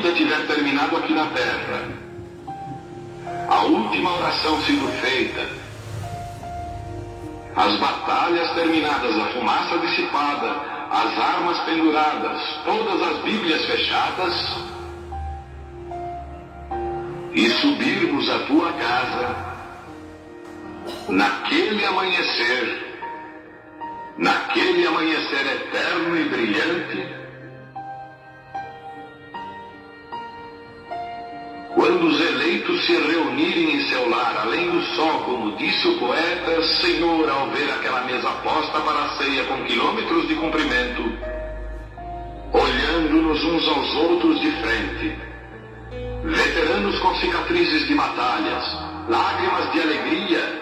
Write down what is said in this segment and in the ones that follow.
vida tiver terminado aqui na terra, a última oração sido feita, as batalhas terminadas, a fumaça dissipada, as armas penduradas, todas as Bíblias fechadas, e subirmos à tua casa, naquele amanhecer eterno e brilhante, quando os eleitos se reunirem em seu lar, além do sol, como disse o poeta, Senhor, ao ver aquela mesa posta para a ceia com quilômetros de comprimento, olhando-nos uns aos outros de frente, veteranos com cicatrizes de batalhas, lágrimas de alegria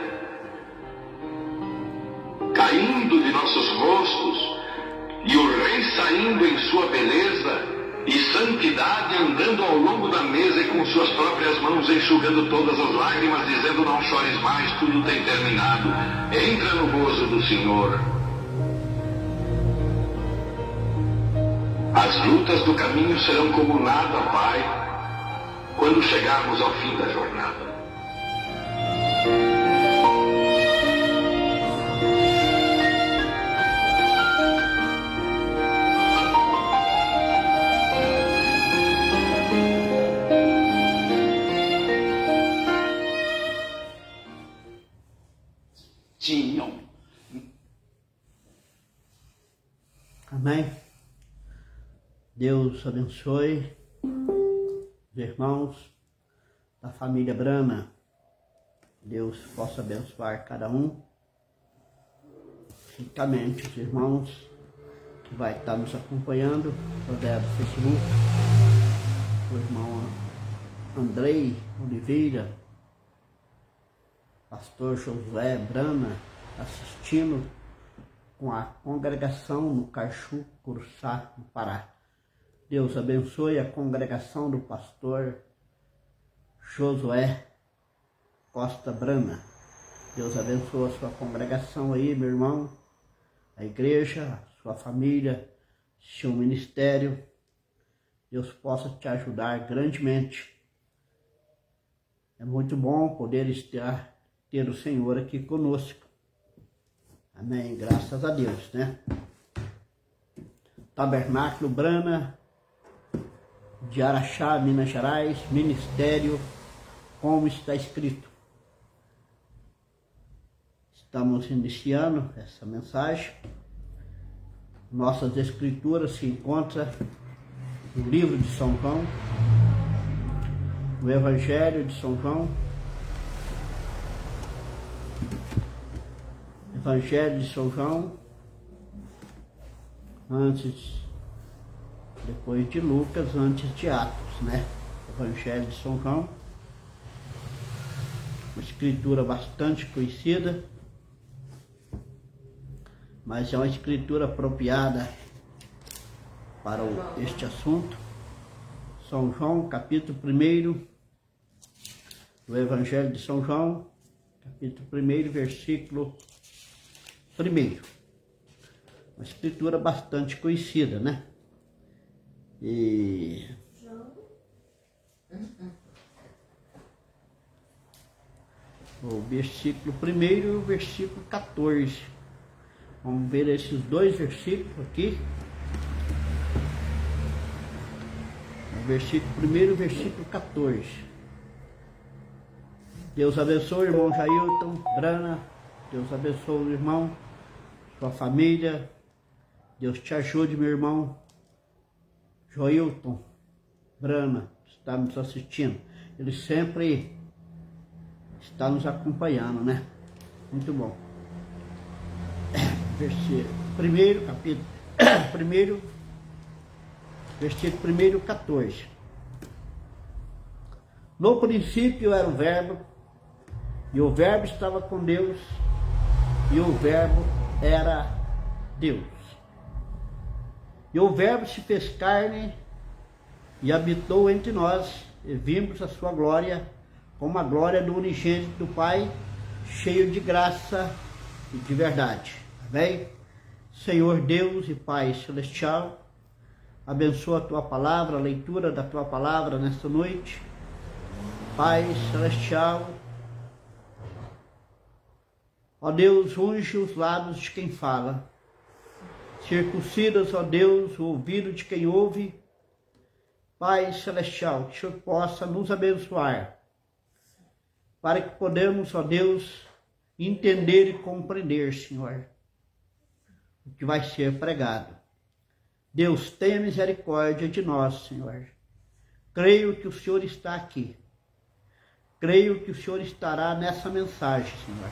caindo de nossos rostos, e o Rei saindo em sua beleza e santidade, andando ao longo da mesa e com suas próprias mãos enxugando todas as lágrimas, dizendo: não chores mais, tudo tem terminado, entra no gozo do Senhor. As lutas do caminho serão como nada, Pai, quando chegarmos ao fim da jornada. Amém? Deus abençoe os irmãos da família Brana. Deus possa abençoar cada um, ricamente os irmãos que vai estar nos acompanhando através do Facebook, o irmão Andrei Oliveira, pastor Josué Brana, assistindo com a congregação no Cachu, Curuçá, no Pará. Deus abençoe a congregação do pastor Josué Costa Brana. Deus abençoe a sua congregação aí, meu irmão, a igreja, a sua família, seu ministério. Deus possa te ajudar grandemente. É muito bom poder ter o Senhor aqui conosco. Amém, graças a Deus, né? Tabernáculo Brana, de Araxá, Minas Gerais, ministério, como está escrito. Estamos iniciando essa mensagem. Nossas escrituras se encontram no livro de São João, no Evangelho de São João, Evangelho de São João, depois de Lucas, antes de Atos, né? Evangelho de São João, uma escritura bastante conhecida, mas é uma escritura apropriada para este assunto. São João, capítulo 1 do Evangelho de São João, capítulo 1, versículo 1. Uma escritura bastante conhecida, né? E o versículo 1 e o versículo 14. Vamos ver esses dois versículos aqui. O versículo 1 e o versículo 14. Deus abençoe o irmão Jailton Brana. Deus abençoe o irmão, sua família. Deus te ajude, meu irmão Joilton Brana, que está nos assistindo. Ele sempre está nos acompanhando, né? Muito bom. Versículo 1, capítulo 1, versículo 1, 14. No princípio era o Verbo, e o Verbo estava com Deus, e o Verbo era Deus. E o Verbo se fez carne e habitou entre nós, e vimos a sua glória, como a glória do unigênito do Pai, cheio de graça e de verdade. Amém? Senhor Deus e Pai Celestial, Abençoa a tua palavra, a leitura da tua palavra nesta noite. Pai celestial, ó Deus, unge os lábios de quem fala. Circuncidas, ó Deus, o ouvido de quem ouve. Pai celestial, que o Senhor possa nos abençoar, para que podemos, ó Deus, entender e compreender, Senhor, o que vai ser pregado. Deus, tenha misericórdia de nós, Senhor. Creio que o Senhor está aqui. Creio que o Senhor estará nessa mensagem, Senhor.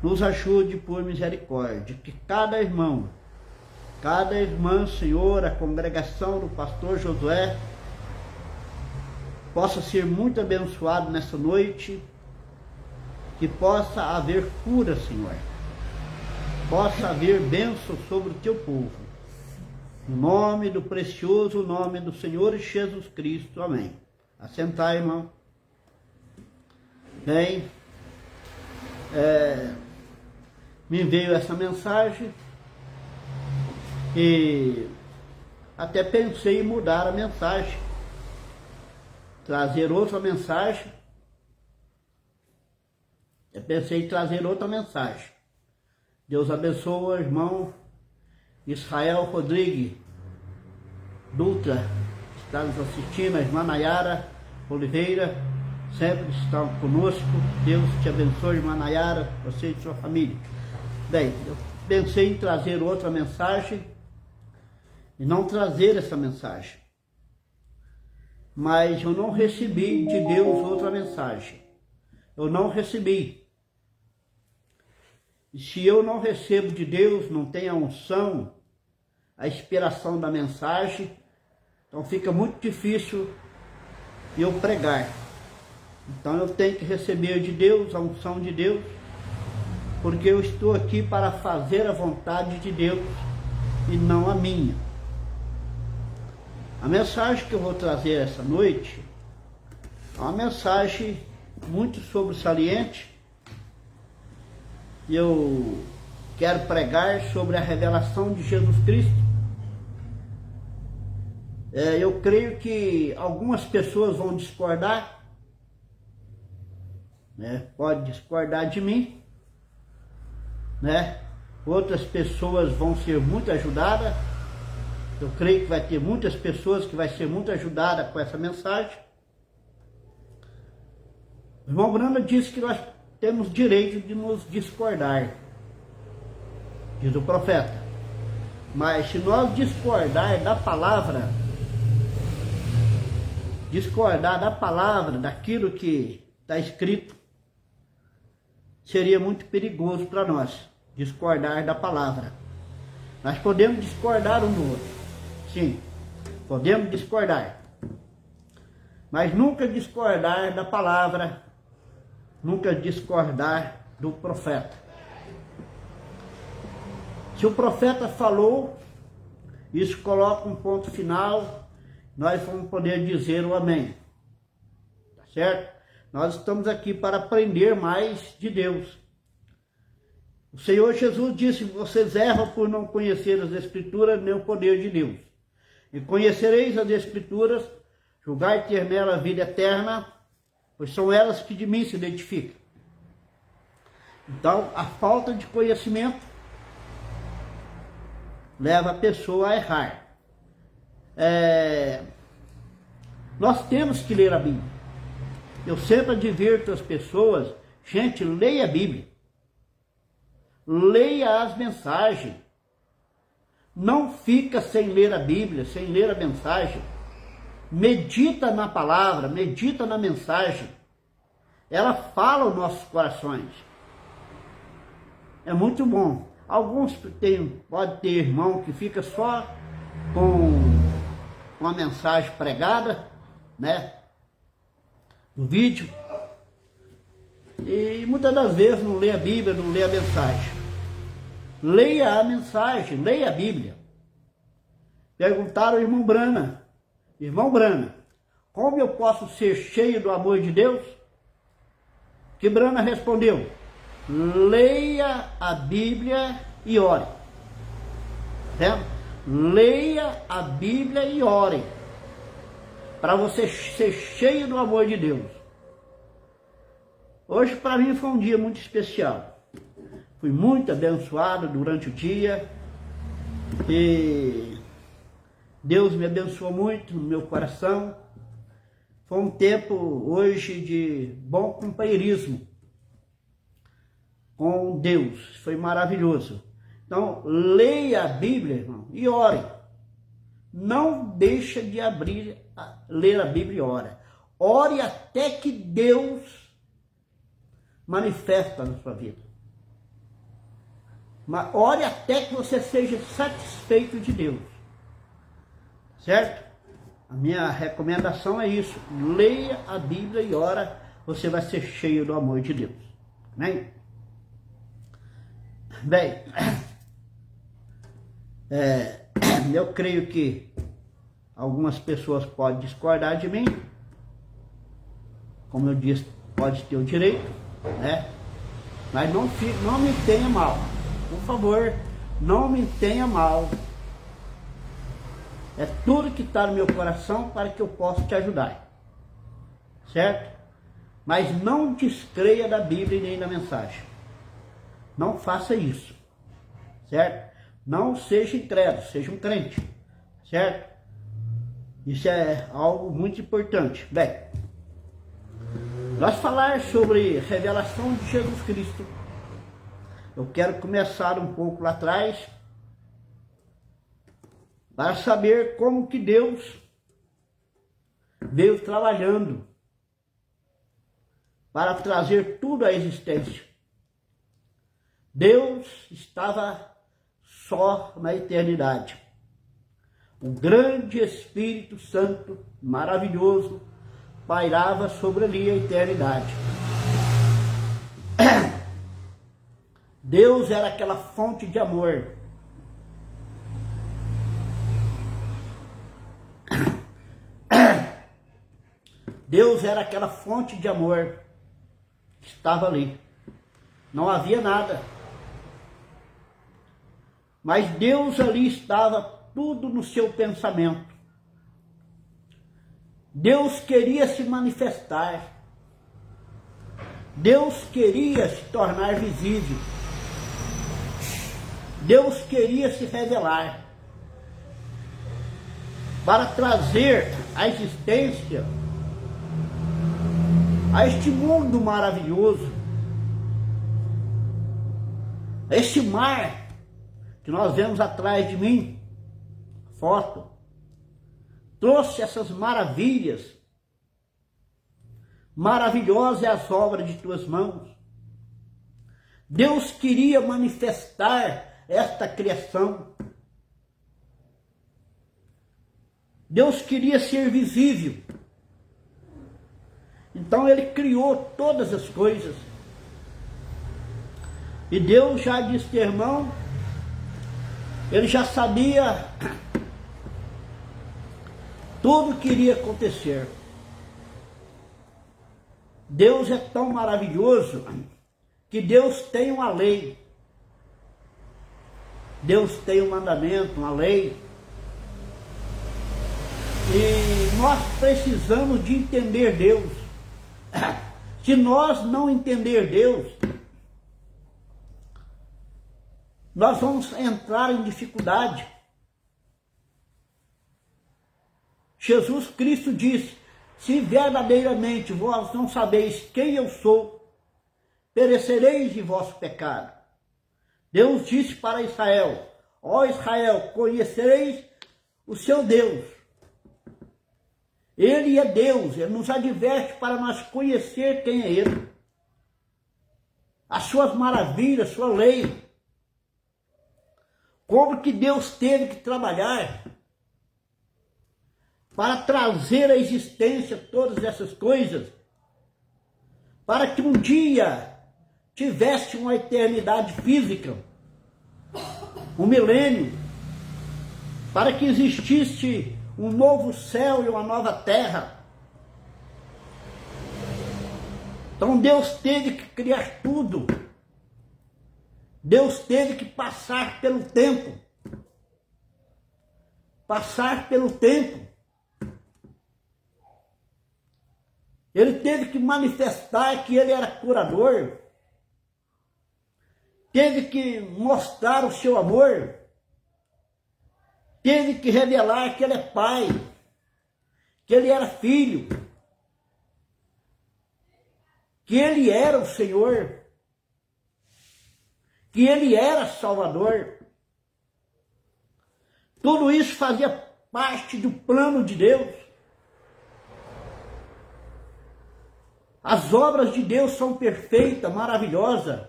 Nos ajude por misericórdia, que cada irmão, cada irmã, Senhor, a congregação do pastor Josué, possa ser muito abençoado nessa noite, que possa haver cura, Senhor. Possa haver bênção sobre o teu povo. Em nome do precioso nome do Senhor Jesus Cristo. Amém. Assentar, irmão. Bem, me veio essa mensagem e até pensei em mudar a mensagem, trazer outra mensagem. Eu pensei em trazer outra mensagem. Deus abençoe o irmão Israel Rodrigues Dutra, que está nos assistindo, a irmã Nayara Oliveira, sempre estão conosco. Deus te abençoe, irmã Nayara, você e sua família. Bem, eu pensei em trazer outra mensagem e não trazer essa mensagem, mas eu não recebi de Deus outra mensagem. Eu não recebi. E se eu não recebo de Deus, não tenho a unção, a inspiração da mensagem, então fica muito difícil eu pregar. Então eu tenho que receber de Deus, a unção de Deus, porque eu estou aqui para fazer a vontade de Deus e não a minha. A mensagem que eu vou trazer essa noite é uma mensagem muito sobressalente. Eu quero pregar sobre a revelação de Jesus Cristo. Eu creio que algumas pessoas vão discordar, né? Pode discordar de mim, né? Outras pessoas vão ser muito ajudadas. Eu creio que vai ter muitas pessoas que vai ser muito ajudadas com essa mensagem. O irmão Brana disse que nós temos direito de nos discordar, diz o profeta. Mas se nós discordar da palavra, daquilo que está escrito, seria muito perigoso para nós, discordar da palavra. Nós podemos discordar um do outro, sim, podemos discordar, mas nunca discordar da palavra, nunca discordar do profeta. Se o profeta falou, isso coloca um ponto final, nós vamos poder dizer o amém. Tá certo? Nós estamos aqui para aprender mais de Deus. O Senhor Jesus disse: vocês erram por não conhecer as Escrituras nem o poder de Deus. E conhecereis as Escrituras, julgai ter nela a vida eterna, pois são elas que de mim se identificam. Então, a falta de conhecimento leva a pessoa a errar. Nós temos que ler a Bíblia. Eu sempre advirto as pessoas: gente, leia a Bíblia. Leia as mensagens. Não fica sem ler a Bíblia, sem ler a mensagem. Medita na palavra, medita na mensagem. Ela fala aos nossos corações. É muito bom. Alguns pode ter irmão que fica só com uma mensagem pregada, né, no vídeo, e muitas das vezes não lê a Bíblia, não lê a mensagem. Leia a mensagem, leia a Bíblia. Perguntaram ao irmão Brana: irmão Brana, como eu posso ser cheio do amor de Deus? Que Brana respondeu: leia a Bíblia e ore. Certo? leia a Bíblia e ore, para você ser cheio do amor de Deus. Hoje para mim foi um dia muito especial. Fui muito abençoado durante o dia e Deus me abençoou muito no meu coração. Foi um tempo hoje de bom companheirismo com Deus, foi maravilhoso. Então, leia a Bíblia, irmão, e ore. Não deixa de ler a Bíblia e ore. Ore até que Deus manifesta na sua vida. Mas ore até que você seja satisfeito de Deus. Certo? A minha recomendação é isso. Leia a Bíblia e ora, você vai ser cheio do amor de Deus. Amém? Bem, eu creio que algumas pessoas podem discordar de mim. Como eu disse, pode ter o direito, né? Mas não me tenha mal. Por favor, não me tenha mal. É tudo que está no meu coração para que eu possa te ajudar. Certo? Mas não descreia da Bíblia nem da mensagem. Não faça isso. Certo? Não seja incrédulo, seja um crente. Certo? Isso é algo muito importante. Bem, nós falar sobre revelação de Jesus Cristo. Eu quero começar um pouco lá atrás para saber como que Deus veio trabalhando para trazer tudo à existência. Deus estava só na eternidade. O grande Espírito Santo, maravilhoso, pairava sobre ali a eternidade. Deus era aquela fonte de amor. Deus era aquela fonte de amor que estava ali. Não havia nada. Mas Deus ali estava tudo no seu pensamento. Deus queria se manifestar. Deus queria se tornar visível. Deus queria se revelar para trazer à existência a este mundo maravilhoso, a este mar que nós vemos atrás de mim, foto, trouxe essas maravilhas, maravilhosas é as obras de tuas mãos. Deus queria manifestar esta criação. Deus queria ser visível. Então Ele criou todas as coisas. E Deus já disse, irmão, Ele já sabia tudo que iria acontecer. Deus é tão maravilhoso que Deus tem uma lei. Deus tem um mandamento, uma lei. E nós precisamos de entender Deus. Se nós não entender Deus, nós vamos entrar em dificuldade. Jesus Cristo disse, se verdadeiramente vós não sabeis quem eu sou, perecereis em vosso pecado. Deus disse para Israel, ó Israel, conhecereis o seu Deus. Ele é Deus, Ele nos adverte para nós conhecer quem é Ele. As suas maravilhas, sua lei. Como que Deus teve que trabalhar para trazer à existência todas essas coisas, para que um dia tivesse uma eternidade física, um milênio, para que existisse um novo céu e uma nova terra. Então Deus teve que criar tudo. Deus teve que passar pelo tempo. passar pelo tempo. Ele teve que manifestar que ele era curador. Teve que mostrar o seu amor. Teve que revelar que ele é pai. Que ele era filho. Que ele era o Senhor. Que ele era Salvador. Tudo isso fazia parte do plano de Deus. As obras de Deus são perfeitas, maravilhosas.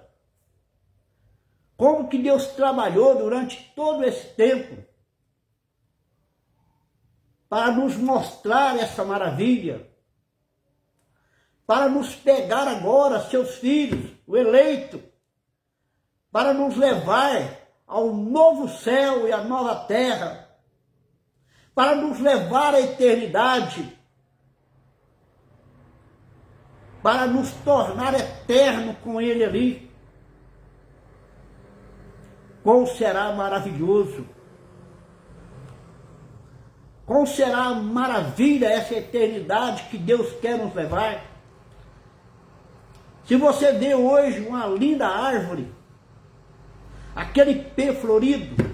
Como que Deus trabalhou durante todo esse tempo para nos mostrar essa maravilha, para nos pegar agora, seus filhos, o eleito, para nos levar ao novo céu e à nova terra, para nos levar à eternidade, para nos tornar eterno com Ele ali. Como será maravilhoso, como será maravilha essa eternidade que Deus quer nos levar. Se você vê hoje uma linda árvore, aquele pé florido,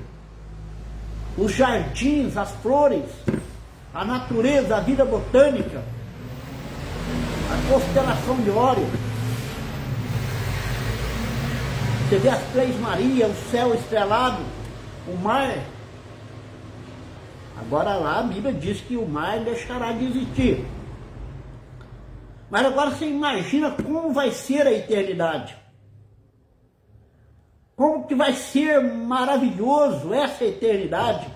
os jardins, as flores, a natureza, a vida botânica, a constelação de Órion, você vê as Três Marias, o céu estrelado, o mar. Agora lá a Bíblia diz que o mar deixará de existir. Mas agora você imagina como vai ser a eternidade. Como que vai ser maravilhoso essa eternidade.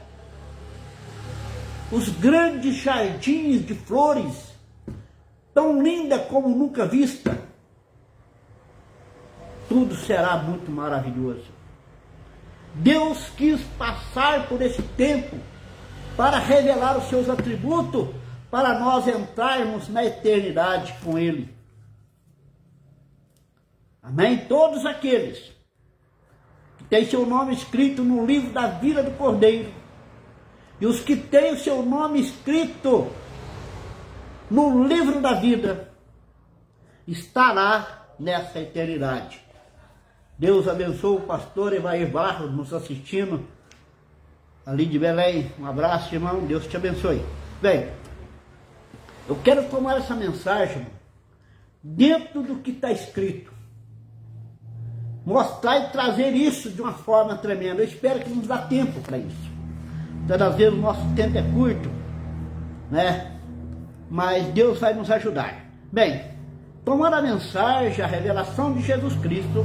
Os grandes jardins de flores, tão linda como nunca vista. Tudo será muito maravilhoso. Deus quis passar por esse tempo para revelar os seus atributos, para nós entrarmos na eternidade com Ele. Amém? Todos aqueles que têm seu nome escrito no livro da vida do Cordeiro, e os que têm o seu nome escrito no livro da vida, estará nessa eternidade. Deus abençoe o pastor Evair Barros nos assistindo ali de Belém. Um abraço, irmão. Deus te abençoe. Bem, eu quero tomar essa mensagem dentro do que está escrito. Mostrar e trazer isso de uma forma tremenda. Eu espero que nos dá tempo para isso. Às vezes o nosso tempo é curto, né? Mas Deus vai nos ajudar. Bem, tomando a mensagem, a revelação de Jesus Cristo,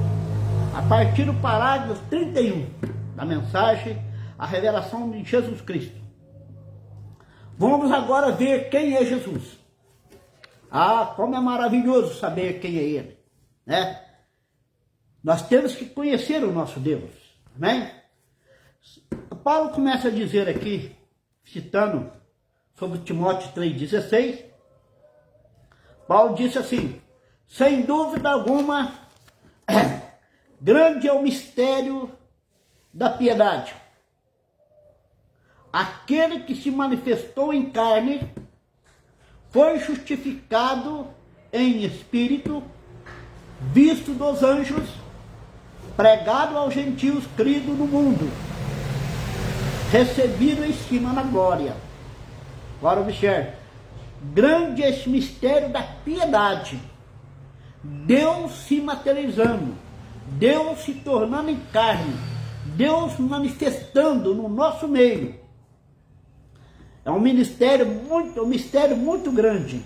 a partir do parágrafo 31 da mensagem, a revelação de Jesus Cristo. Vamos agora ver quem é Jesus. Ah, como é maravilhoso saber quem é Ele, né? Nós temos que conhecer o nosso Deus, amém? Paulo começa a dizer aqui, citando sobre Timóteo 3,16, Paulo disse assim: sem dúvida alguma, grande é o mistério da piedade. Aquele que se manifestou em carne foi justificado em espírito, visto dos anjos, pregado aos gentios, crido no mundo, recebido em cima na glória. Agora observe, grande é esse mistério da piedade. Deus se materializando, Deus se tornando em carne, Deus manifestando no nosso meio. É um mistério muito grande.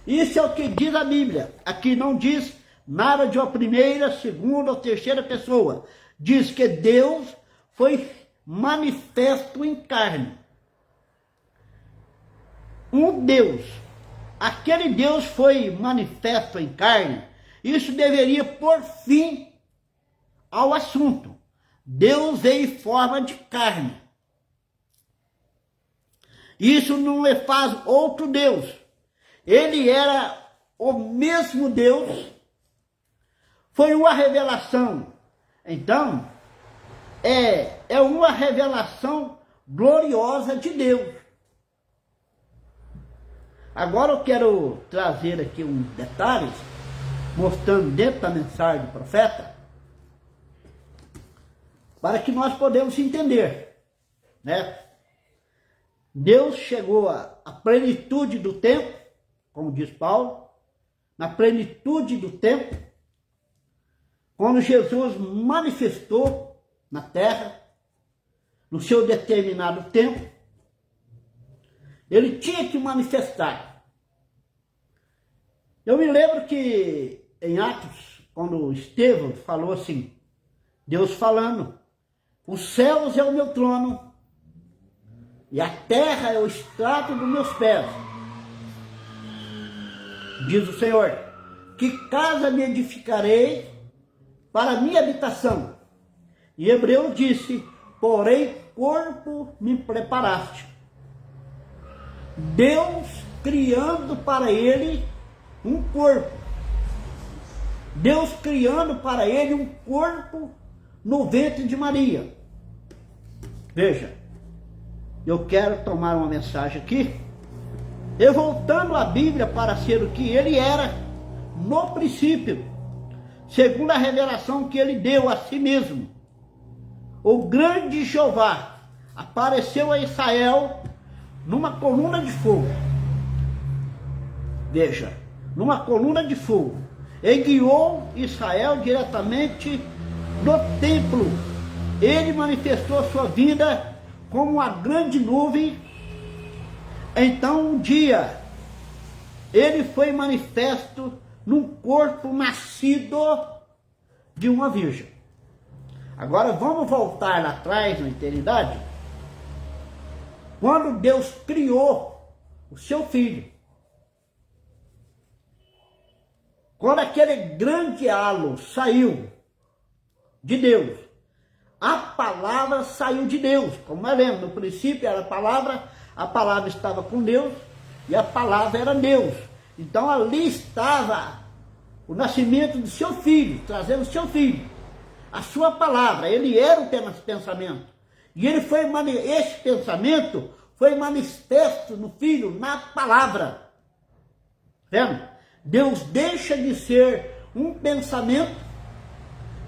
Isso é o que diz a Bíblia. Aqui não diz nada de uma primeira, segunda ou terceira pessoa. Diz que Deus foi manifesto em carne. Um Deus. Aquele Deus foi manifesto em carne. Isso deveria pôr fim ao assunto. Deus veio em forma de carne. Isso não faz outro Deus. Ele era o mesmo Deus. Foi uma revelação. Então, é uma revelação gloriosa de Deus. Agora eu quero trazer aqui uns detalhes, mostrando dentro da mensagem do profeta, para que nós podemos entender, né? Deus chegou à plenitude do tempo, como diz Paulo, na plenitude do tempo, quando Jesus manifestou na terra, no seu determinado tempo, ele tinha que manifestar. Eu me lembro que em Atos, quando Estevão falou assim, Deus falando, os céus é o meu trono, e a terra é o estrado dos meus pés. Diz o Senhor, que casa me edificarei para a minha habitação. E Hebreu disse, porém corpo me preparaste. Deus criando para ele um corpo. Deus criando para ele um corpo no ventre de Maria. Veja, eu quero tomar uma mensagem aqui, e voltando a Bíblia para ser o que ele era no princípio, segundo a revelação que ele deu a si mesmo. O grande Jeová apareceu a Israel numa coluna de fogo. Veja, numa coluna de fogo. E guiou Israel diretamente do templo. Ele manifestou sua vinda como uma grande nuvem. Então um dia, ele foi manifesto num corpo nascido de uma virgem. Agora vamos voltar lá atrás na eternidade, quando Deus criou o seu filho. Quando aquele grande halo saiu de Deus, a palavra saiu de Deus. Como nós lemos, no princípio era a palavra estava com Deus e a palavra era Deus. Então ali estava o nascimento do seu filho, trazendo o seu filho, a sua palavra. Ele era o pensamento. E esse pensamento foi manifesto no filho, na palavra. Vendo? Deus deixa de ser um pensamento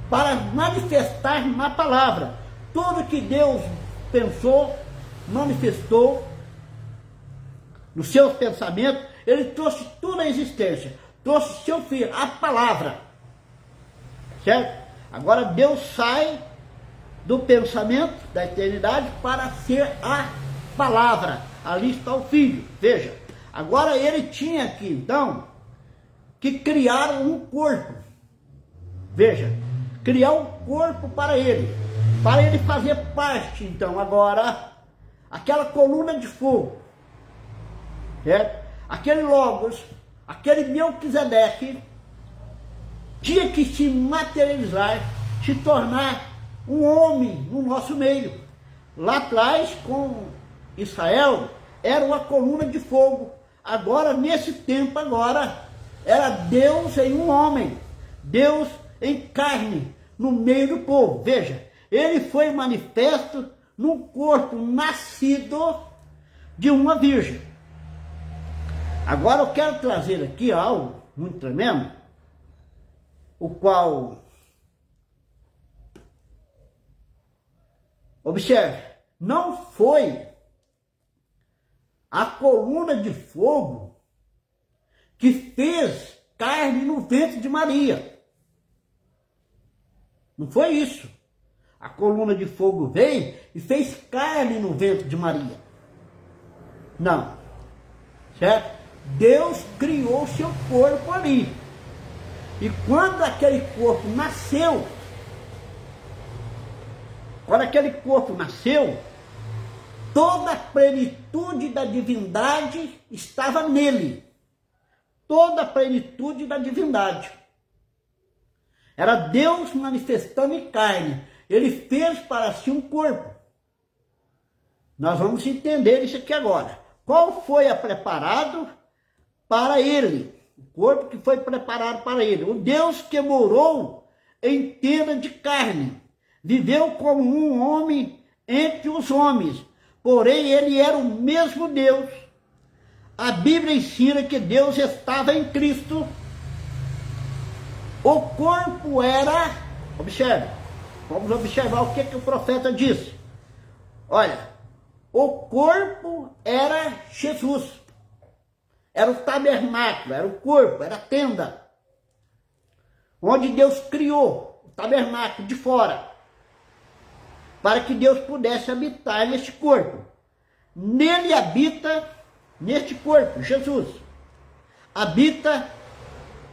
para manifestar na palavra. Tudo que Deus pensou, manifestou nos seus pensamentos, ele trouxe tudo à existência. Trouxe seu filho, a palavra. Certo? Agora Deus sai do pensamento da eternidade para ser a palavra. Ali está o filho. Veja. Agora ele tinha aqui, então, que criar um corpo. Veja. Criar um corpo para ele fazer parte, então, agora, aquela coluna de fogo, certo? Aquele Logos, aquele Melquisedeque, tinha que se materializar, se tornar um homem no nosso meio. Lá atrás, com Israel, era uma coluna de fogo. Agora, nesse tempo agora, era Deus em um homem, Deus em carne, no meio do povo. Veja, ele foi manifesto num corpo nascido de uma virgem. Agora eu quero trazer aqui algo muito tremendo, o qual, observe, não foi a coluna de fogo que fez carne no ventre de Maria. Não foi isso. A coluna de fogo veio e fez carne no ventre de Maria. Não. Certo? Deus criou seu corpo ali. E quando aquele corpo nasceu, toda a plenitude da divindade estava nele. Toda a plenitude da divindade. Era Deus manifestando em carne. Ele fez para si um corpo. Nós vamos entender isso aqui agora. Qual foi a preparado para ele? O corpo que foi preparado para ele. O Deus que morou em tenda de carne. Viveu como um homem entre os homens. porém ele era o mesmo Deus. A Bíblia ensina que Deus estava em Cristo. O corpo era, observe, vamos observar o que o profeta disse. Olha, o corpo era Jesus, era o tabernáculo, era o corpo, era a tenda, onde Deus criou o tabernáculo de fora, para que Deus pudesse habitar neste corpo. Nele habita, neste corpo, Jesus, habita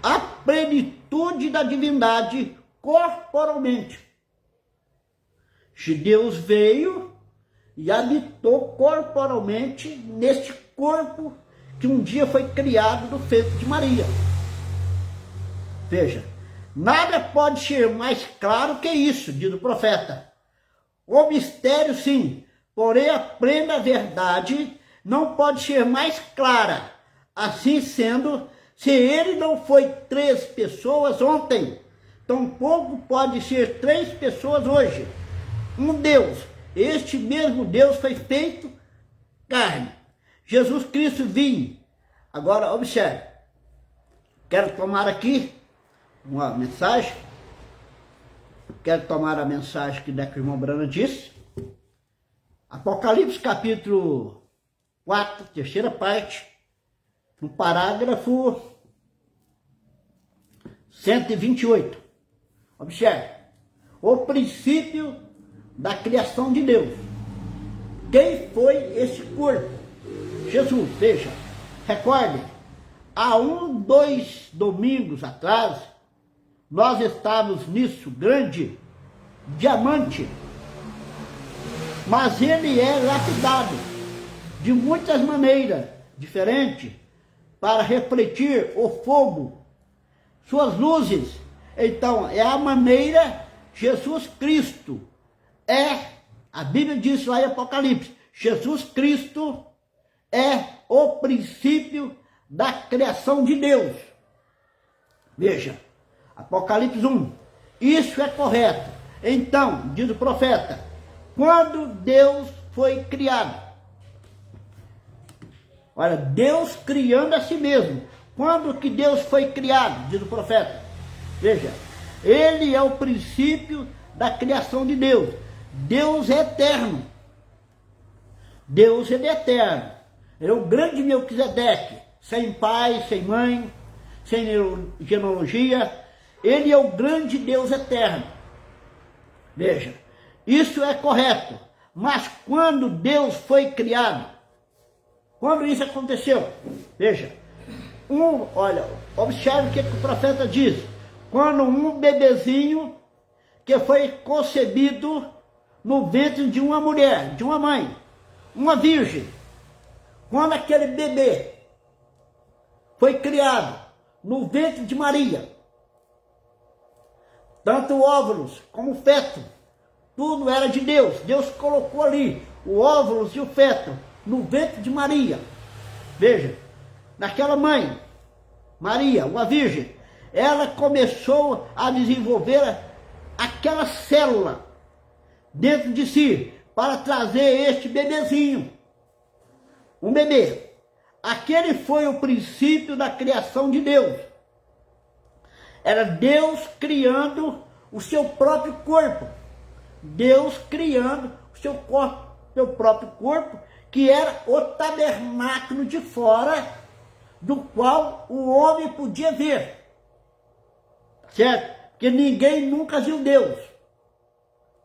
a plenitude da divindade corporalmente. Deus veio e habitou corporalmente neste corpo que um dia foi criado do feto de Maria. Veja, nada pode ser mais claro que isso, diz o profeta. O mistério, sim, porém a plena verdade não pode ser mais clara. Assim sendo, se ele não foi 3 pessoas ontem, tampouco pode ser 3 pessoas hoje. Um Deus, este mesmo Deus foi feito carne. Jesus Cristo vinha. Agora, observe. Quero tomar aqui uma mensagem. Quero tomar a mensagem que o irmão Brana disse. Apocalipse capítulo 4, terceira parte, no parágrafo 128. Observe. O princípio da criação de Deus. Quem foi esse corpo? Jesus. Veja, recorde, há 2 domingos atrás, nós estávamos nisso, grande diamante, mas ele é lapidado de muitas maneiras diferentes para refletir o fogo, suas luzes. Então, é a maneira Jesus Cristo. A Bíblia diz lá em Apocalipse, Jesus Cristo é o princípio da criação de Deus. Veja, Apocalipse 1, isso é correto. Então, diz o profeta, quando Deus foi criado, olha, Deus criando a si mesmo, quando que Deus foi criado, diz o profeta, veja, ele é o princípio da criação de Deus. Deus é eterno. Deus ele é eterno. Ele é o grande Melquisedeque, sem pai, sem mãe, sem genealogia. Ele é o grande Deus eterno. Veja, isso é correto. Mas quando Deus foi criado, quando isso aconteceu? Veja, olha, observe o que o profeta diz. Quando um bebezinho que foi concebido no ventre de uma mulher, de uma mãe, uma virgem, quando aquele bebê foi criado no ventre de Maria, tanto óvulos como feto, tudo era de Deus. Deus colocou ali o óvulos e o feto no ventre de Maria. Veja, naquela mãe, Maria, uma virgem, ela começou a desenvolver aquela célula dentro de si para trazer este bebezinho, um bebê. Aquele foi o princípio da criação de Deus. Era Deus criando o seu próprio corpo. Deus criando o seu próprio corpo, que era o tabernáculo de fora, do qual o homem podia ver. Certo? Porque ninguém nunca viu Deus.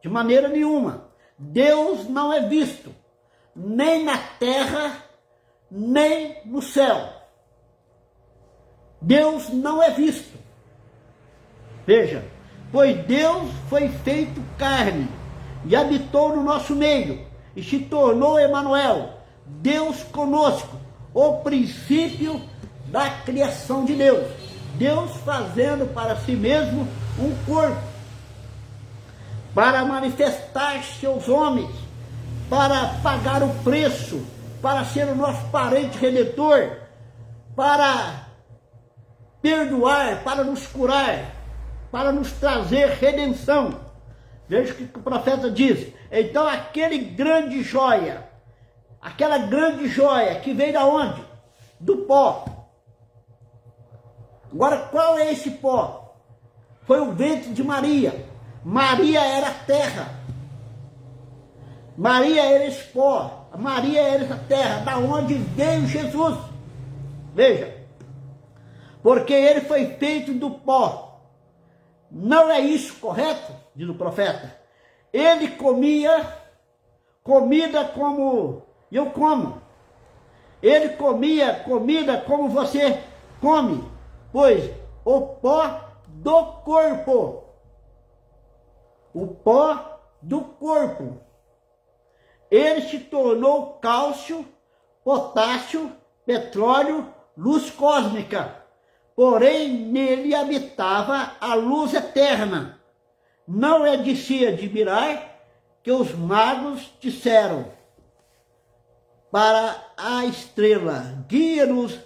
De maneira nenhuma. Deus não é visto, nem na terra, nem no céu. Deus não é visto. Veja, pois Deus foi feito carne e habitou no nosso meio e se tornou Emanuel, Deus conosco, o princípio da criação de Deus. Deus fazendo para si mesmo um corpo, para manifestar seus homens, para pagar o preço, para ser o nosso parente redentor, para perdoar, para nos curar, para nos trazer redenção. Veja o que o profeta diz. Então aquele grande joia aquela grande joia que veio da onde? Do pó. Agora, qual é esse pó? Foi o ventre de Maria. Maria era a terra. Maria era esse pó. Maria era essa terra, da onde veio Jesus. Veja, porque ele foi feito do pó. Não é isso correto? Diz o profeta. Ele comia comida como eu como. Ele comia comida como você come, pois o pó do corpo. O pó do corpo. Ele se tornou cálcio, potássio, petróleo, luz cósmica. Porém, nele habitava a luz eterna. Não é de se admirar que os magos disseram para a estrela, guia-nos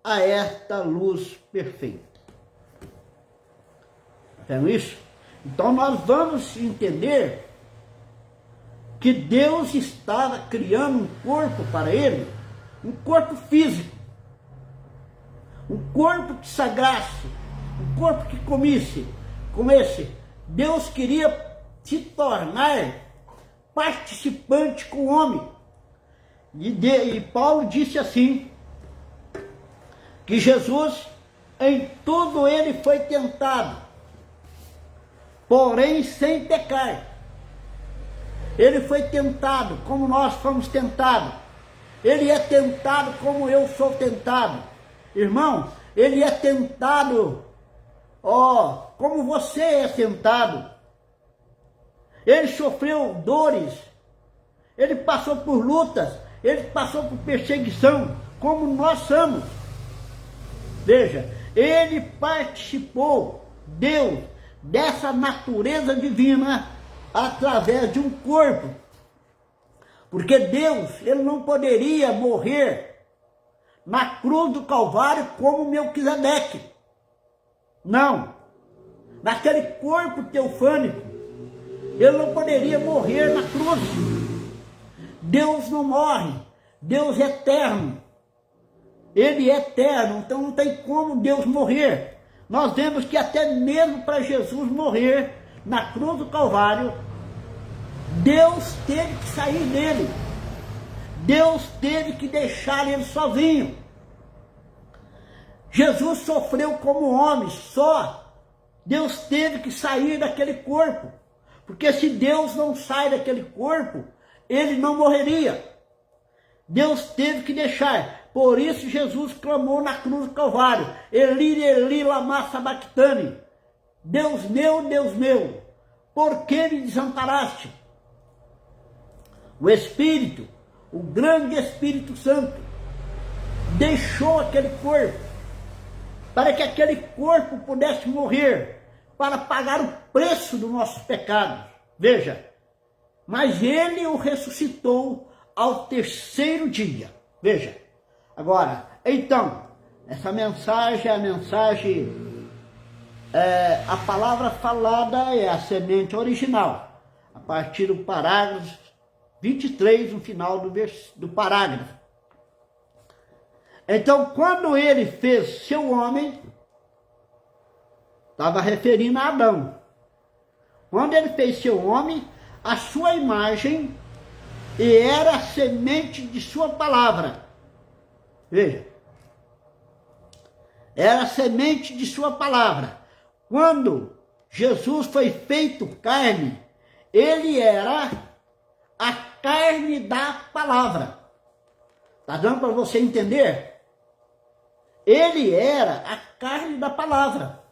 a esta luz perfeita. Entendeu isso? Então nós vamos entender que Deus estava criando um corpo para ele, um corpo físico, um corpo que sagrasse, um corpo que comesse. Deus queria se tornar participante com o homem. E Paulo disse assim, que Jesus, em tudo ele foi tentado, porém sem pecar. Ele foi tentado como nós fomos tentados. Ele é tentado como eu sou tentado. Irmão, ele é tentado, como você é tentado. Ele sofreu dores. Ele passou por lutas. Ele passou por perseguição, como nós somos. Veja, ele participou, Deus, dessa natureza divina através de um corpo. Porque Deus, ele não poderia morrer na cruz do Calvário como Melquisedeque. Não. Naquele corpo teofânico, ele não poderia morrer na cruz. Deus não morre. Deus é eterno. Ele é eterno, então não tem como Deus morrer. Nós vemos que até mesmo para Jesus morrer na cruz do Calvário, Deus teve que sair dele. Deus teve que deixar ele sozinho. Jesus sofreu como homem só. Deus teve que sair daquele corpo. Porque se Deus não sai daquele corpo, ele não morreria. Deus teve que deixar. Por isso Jesus clamou na cruz do Calvário: Eli, Eli, lama sabachthani. Deus meu, por que me desamparaste? O Espírito, o grande Espírito Santo, deixou aquele corpo, para que aquele corpo pudesse morrer, para pagar o preço dos nossos pecados. Veja, mas ele o ressuscitou ao terceiro dia. Veja, agora, então, essa mensagem é a mensagem, a palavra falada é a semente original, a partir do parágrafo 23, no final do parágrafo. Então, quando ele fez seu homem, estava referindo a Adão. Quando ele fez seu homem, a sua imagem, e era a semente de sua palavra. Veja, era a semente de sua palavra. Quando Jesus foi feito carne, ele era a carne da palavra. Está dando para você entender? Ele era a carne da palavra.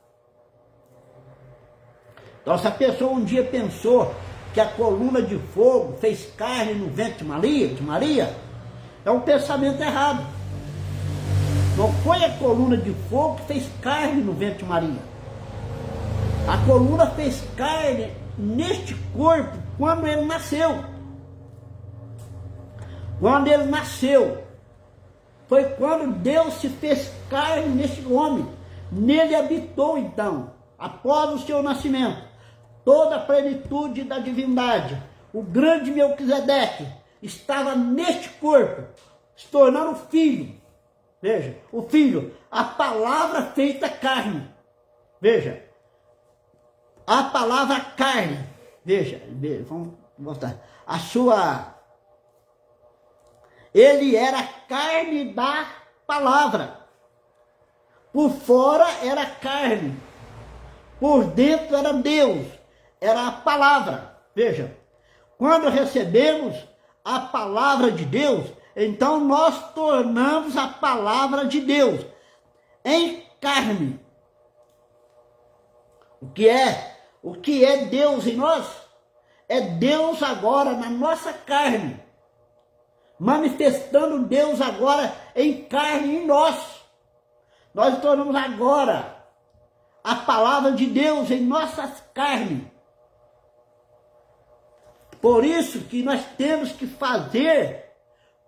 Então, se a pessoa um dia pensou que a coluna de fogo fez carne no ventre de Maria, é um pensamento errado. Não foi a coluna de fogo que fez carne no ventre de Maria. A coluna fez carne neste corpo quando ele nasceu. Quando ele nasceu, foi quando Deus se fez carne neste homem. Nele habitou então, após o seu nascimento, toda a plenitude da divindade, o grande Melquisedeque, estava neste corpo, se tornando filho. Veja, o filho, a palavra feita carne. Veja, a palavra carne. Veja, vamos mostrar. Ele era carne da palavra. Por fora era carne. Por dentro era Deus. Era a palavra. Veja, quando recebemos a palavra de Deus, então nós tornamos a palavra de Deus em carne. O que é Deus em nós? É Deus agora na nossa carne, manifestando Deus agora em carne em nós. Nós tornamos agora a palavra de Deus em nossas carnes. Por isso que nós temos que fazer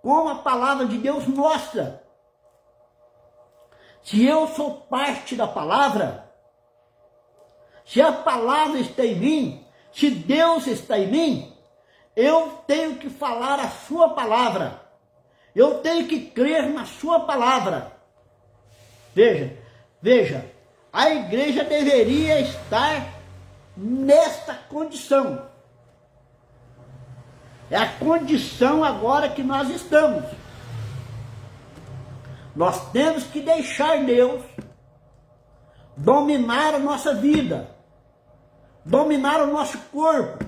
como a palavra de Deus mostra. Se eu sou parte da palavra, se a palavra está em mim, se Deus está em mim, eu tenho que falar a sua palavra. Eu tenho que crer na sua palavra. Veja, a igreja deveria estar nesta condição. É a condição agora que nós estamos. Nós temos que deixar Deus dominar a nossa vida, dominar o nosso corpo,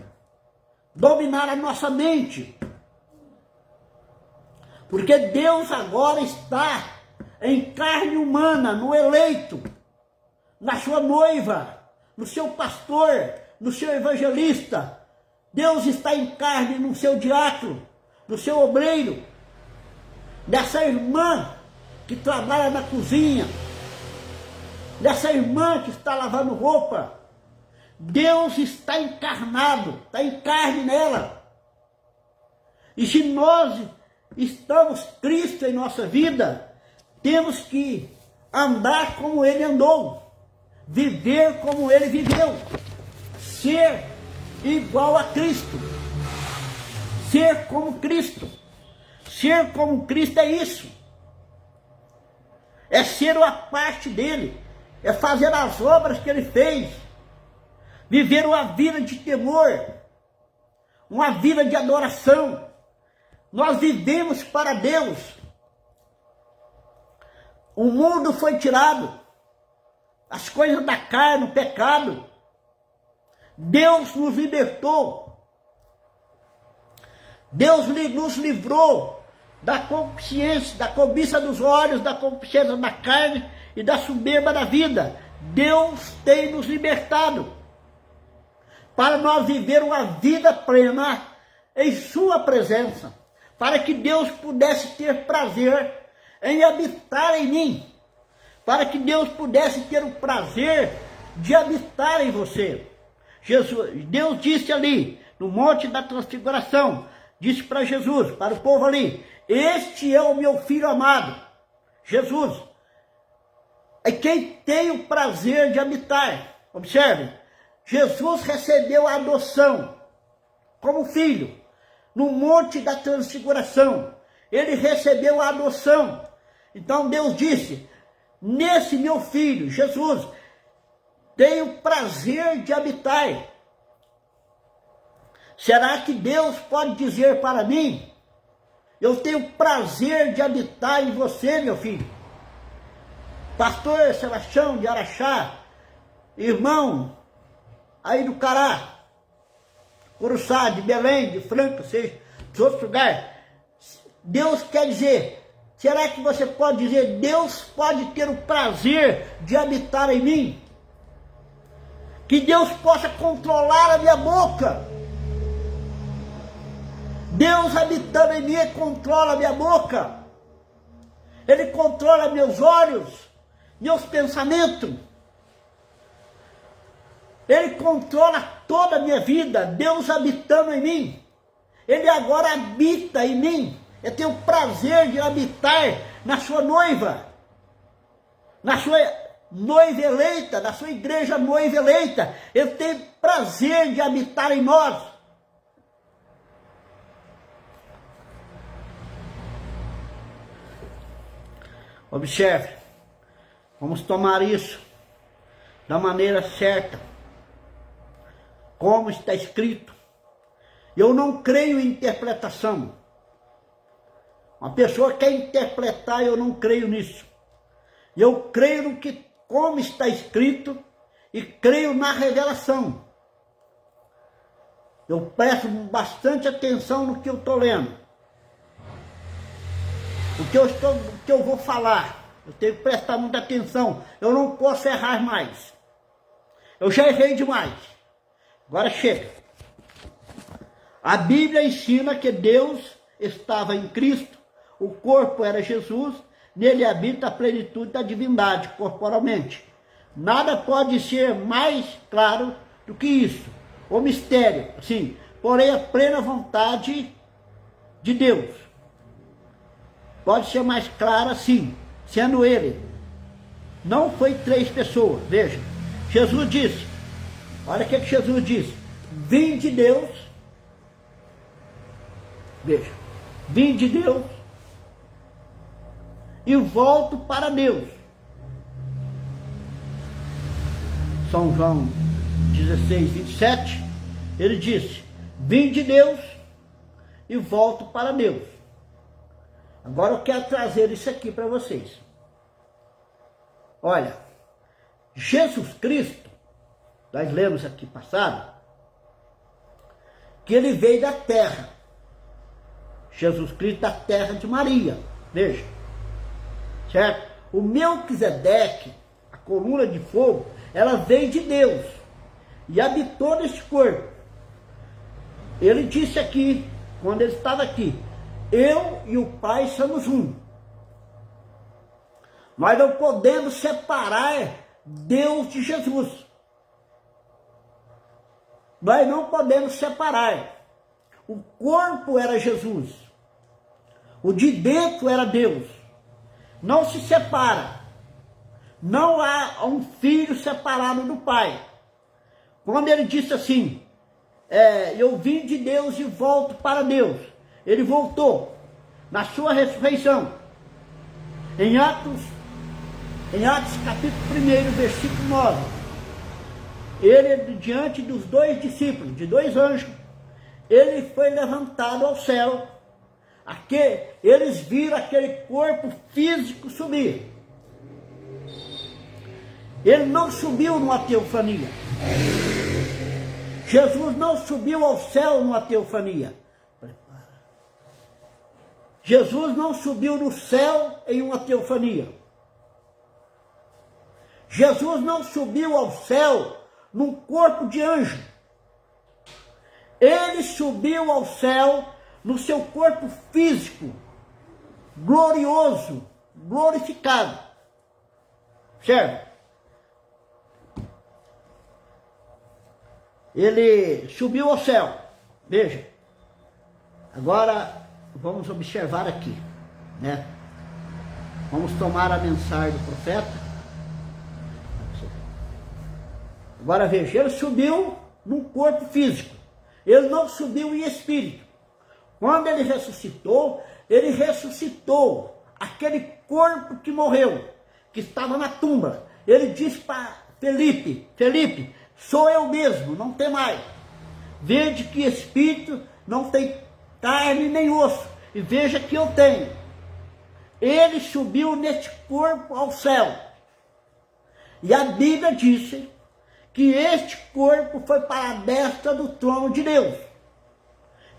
dominar a nossa mente. Porque Deus agora está em carne humana, no eleito, na sua noiva, no seu pastor, no seu evangelista. Deus está em carne no seu diácono, no seu obreiro, nessa irmã que trabalha na cozinha, nessa irmã que está lavando roupa. Deus está encarnado, está em carne nela. E se nós estamos Cristo em nossa vida, temos que andar como Ele andou, viver como Ele viveu, ser igual a Cristo, ser como Cristo. Ser como Cristo é isso, é ser a parte dele, é fazer as obras que Ele fez, viver uma vida de temor, uma vida de adoração. Nós vivemos para Deus. O mundo foi tirado, as coisas da carne, o pecado. Deus nos libertou. Deus nos livrou da consciência, da cobiça dos olhos, da concupiscência da carne e da soberba da vida. Deus tem nos libertado para nós viver uma vida plena em sua presença, para que Deus pudesse ter prazer em habitar em mim, para que Deus pudesse ter o prazer de habitar em você. Deus disse ali, no Monte da Transfiguração, disse para Jesus, para o povo ali: este é o meu filho amado. Jesus é quem tem o prazer de habitar. Observe, Jesus recebeu a adoção como filho no Monte da Transfiguração. Ele recebeu a adoção. Então Deus disse: nesse meu filho, Jesus, tenho prazer de habitar. Será que Deus pode dizer para mim: eu tenho prazer de habitar em você, meu filho? Pastor Sebastião de Araxá, irmão aí do Cará, Curuçá, de Belém, de Franca, seja de outros lugares. Deus quer dizer, será que você pode dizer: Deus pode ter o prazer de habitar em mim? Que Deus possa controlar a minha boca. Deus habitando em mim, Ele controla a minha boca. Ele controla meus olhos, meus pensamentos. Ele controla toda a minha vida. Deus habitando em mim. Ele agora habita em mim. Eu tenho o prazer de habitar na sua noiva, na sua noiva eleita, na sua igreja noiva eleita. Eu tenho prazer de habitar em nós. Observe, vamos tomar isso da maneira certa, como está escrito. Eu não creio em interpretação. Uma pessoa quer interpretar, eu não creio nisso. Eu creio no que, como está escrito, e creio na revelação. Eu presto bastante atenção no que eu estou lendo. O que eu vou falar. Eu tenho que prestar muita atenção. Eu não posso errar mais. Eu já errei demais. Agora chega. A Bíblia ensina que Deus estava em Cristo, o corpo era Jesus, nele habita a plenitude da divindade, corporalmente. Nada pode ser mais claro do que isso. O mistério, sim, porém a plena vontade de Deus. Pode ser mais claro assim, sendo ele. Não foi 3 pessoas, veja. Jesus disse, olha o que Jesus disse. Vim de Deus, veja, vim de Deus e volto para Deus. São João 16, 27, ele disse, vim de Deus e volto para Deus. Agora eu quero trazer isso aqui para vocês. Olha, Jesus Cristo, nós lemos aqui passado, que ele veio da terra. Jesus Cristo da terra de Maria, veja, certo? O Melquisedeque, a coluna de fogo, ela veio de Deus e habitou nesse corpo. Ele disse aqui, quando ele estava aqui, eu e o Pai somos um. Nós não podemos separar Deus de Jesus. Nós não podemos separar. O corpo era Jesus. O de dentro era Deus. Não se separa. Não há um filho separado do Pai. Quando ele disse assim, eu vim de Deus e volto para Deus. Ele voltou na sua ressurreição. Em Atos capítulo 1, versículo 9. Ele, diante dos 2 discípulos, de 2 anjos, ele foi levantado ao céu. Eles viram aquele corpo físico subir. Ele não subiu numa teofania. Jesus não subiu ao céu numa teofania. Jesus não subiu no céu em uma teofania. Jesus não subiu ao céu num corpo de anjo. Ele subiu ao céu no seu corpo físico, glorioso, glorificado. Certo? Ele subiu ao céu. Veja. Agora vamos observar aqui, né? Vamos tomar a mensagem do profeta. Agora veja, ele subiu num corpo físico. Ele não subiu em espírito. Quando ele ressuscitou aquele corpo que morreu, que estava na tumba. Ele disse para Felipe, sou eu mesmo, não tem mais. Vede que espírito não tem carne nem osso, e veja que eu tenho. Ele subiu neste corpo ao céu. E a Bíblia disse que este corpo foi para a destra do trono de Deus.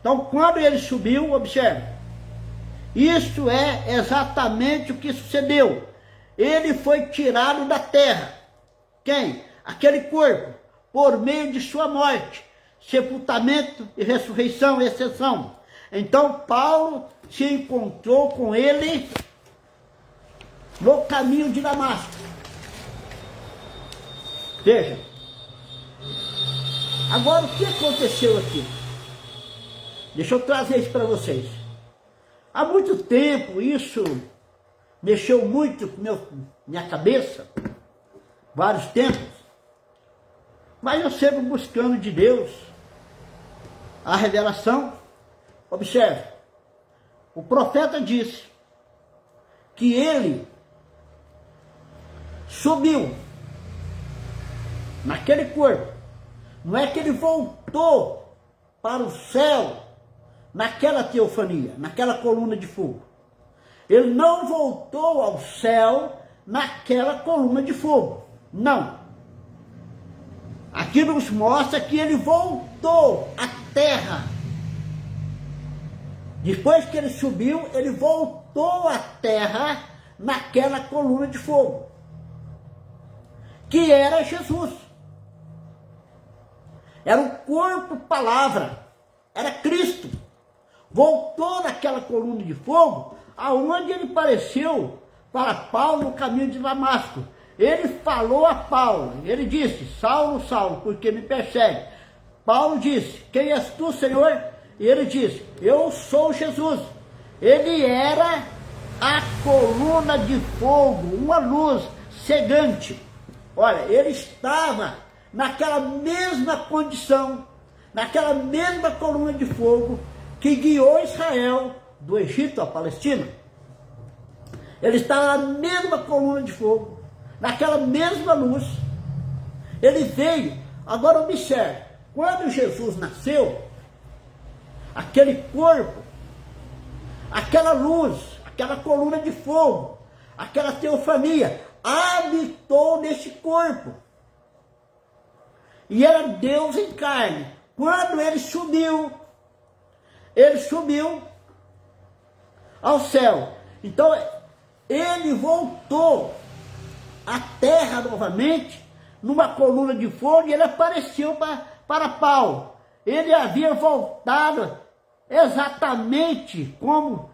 Então, quando ele subiu, observe, isso é exatamente o que sucedeu. Ele foi tirado da terra. Quem? Aquele corpo, por meio de sua morte, sepultamento e ressurreição e ascensão. Então, Paulo se encontrou com ele no caminho de Damasco. Veja. Agora, o que aconteceu aqui? Deixa eu trazer isso para vocês. Há muito tempo, isso mexeu muito com minha cabeça, vários tempos, mas eu sempre buscando de Deus a revelação. Observe, o profeta disse que ele subiu naquele corpo. Não é que ele voltou para o céu naquela teofania, naquela coluna de fogo. Ele não voltou ao céu naquela coluna de fogo. Não. Aqui nos mostra que ele voltou à terra. Depois que ele subiu, ele voltou à terra naquela coluna de fogo, que era Jesus. Era o corpo palavra, era Cristo. Voltou naquela coluna de fogo, aonde ele apareceu para Paulo no caminho de Damasco. Ele falou a Paulo, ele disse: Saulo, Saulo, por que me persegue? Paulo disse: quem és tu, Senhor? E ele disse: eu sou Jesus. Ele era a coluna de fogo, uma luz cegante. Olha, ele estava naquela mesma condição, naquela mesma coluna de fogo que guiou Israel do Egito à Palestina. Ele estava na mesma coluna de fogo, naquela mesma luz. Ele veio. Agora observe, quando Jesus nasceu, aquele corpo, aquela luz, aquela coluna de fogo, aquela teofania, habitou nesse corpo. E era Deus em carne. Quando ele subiu ao céu. Então, ele voltou à terra novamente, numa coluna de fogo, e ele apareceu para Paulo. Ele havia voltado exatamente como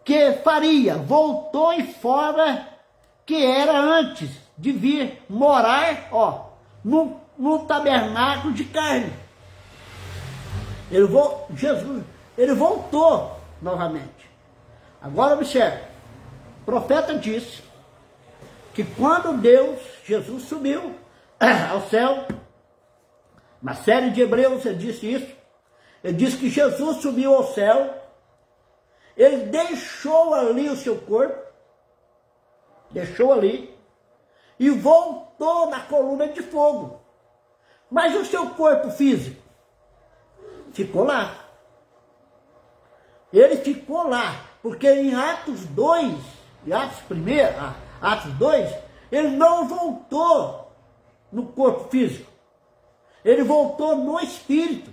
que faria. Voltou em forma que era antes de vir morar, num tabernáculo de carne. Ele voltou novamente. Agora observe, o profeta disse que quando Jesus subiu ao céu, na série de Hebreus ele disse isso, ele disse que Jesus subiu ao céu, ele deixou ali o seu corpo, deixou ali, e voltou na coluna de fogo. Mas o seu corpo físico ficou lá. Ele ficou lá, porque em Atos 2, Atos 2, ele não voltou no corpo físico. Ele voltou no espírito.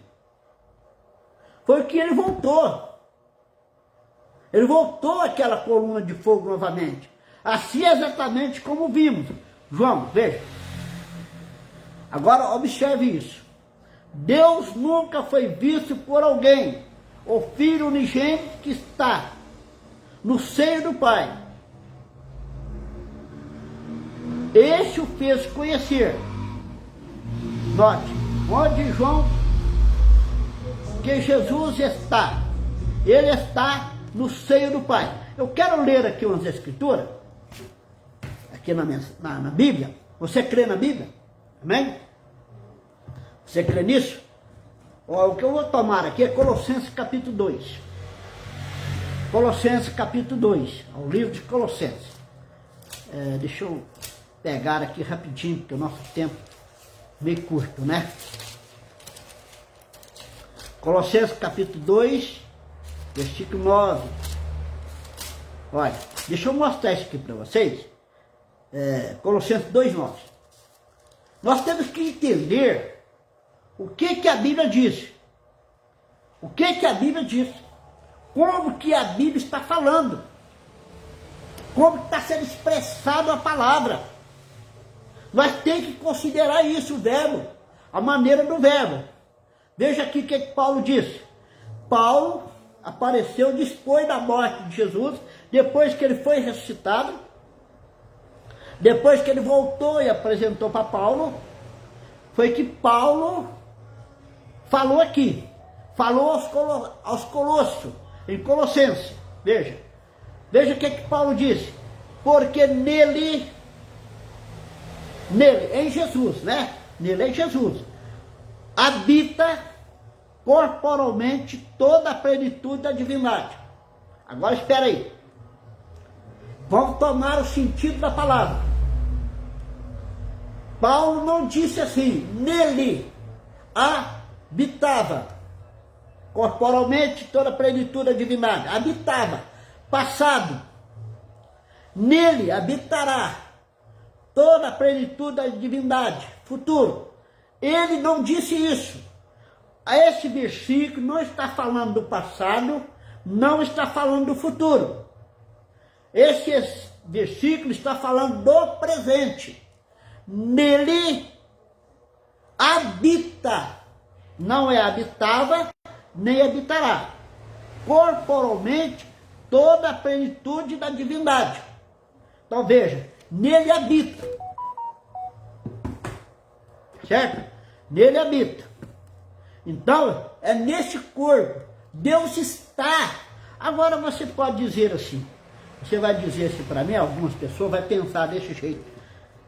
Foi que ele voltou. Ele voltou àquela coluna de fogo novamente. Assim exatamente como vimos. João, veja. Agora observe isso. Deus nunca foi visto por alguém. O Filho unigênito que está no seio do Pai. Este o fez conhecer. Note, onde João, que Jesus está. Ele está no seio do Pai. Eu quero ler aqui umas escrituras, aqui na Bíblia. Você crê na Bíblia? Amém? Você crê nisso? O que eu vou tomar aqui é Colossenses capítulo 2. Colossenses capítulo 2, o livro de Colossenses. Deixa eu pegar aqui rapidinho, porque o nosso tempo é meio curto, né? Colossenses capítulo 2, versículo 9. Olha, deixa eu mostrar isso aqui para vocês. Colossenses 2, 9. Nós temos que entender o que a Bíblia diz. O que a Bíblia diz. Como que a Bíblia está falando. Como está sendo expressado a palavra. Nós temos que considerar isso, o verbo. A maneira do verbo. Veja aqui o que Paulo disse. Paulo apareceu depois da morte de Jesus, depois que ele foi ressuscitado, depois que ele voltou e apresentou para Paulo, foi que Paulo falou aqui, falou aos Colossos, em Colossenses. Veja o que Paulo disse. Porque nele, em Jesus, né? Nele, em Jesus, habita corporalmente toda a plenitude da divindade. Agora espera aí. Vamos tomar o sentido da palavra. Paulo não disse assim, nele habitava corporalmente toda a plenitude da divindade. Habitava, passado. Nele habitará toda a plenitude da divindade, futuro. Ele não disse isso. Esse versículo não está falando do passado, não está falando do futuro. Esse versículo está falando do presente. Nele habita, não é habitava, nem habitará. Corporalmente, toda a plenitude da divindade. Então veja, nele habita. Certo? Nele habita. Então, é nesse corpo. Deus está. Agora você pode dizer assim. Você vai dizer assim para mim, algumas pessoas vão pensar desse jeito.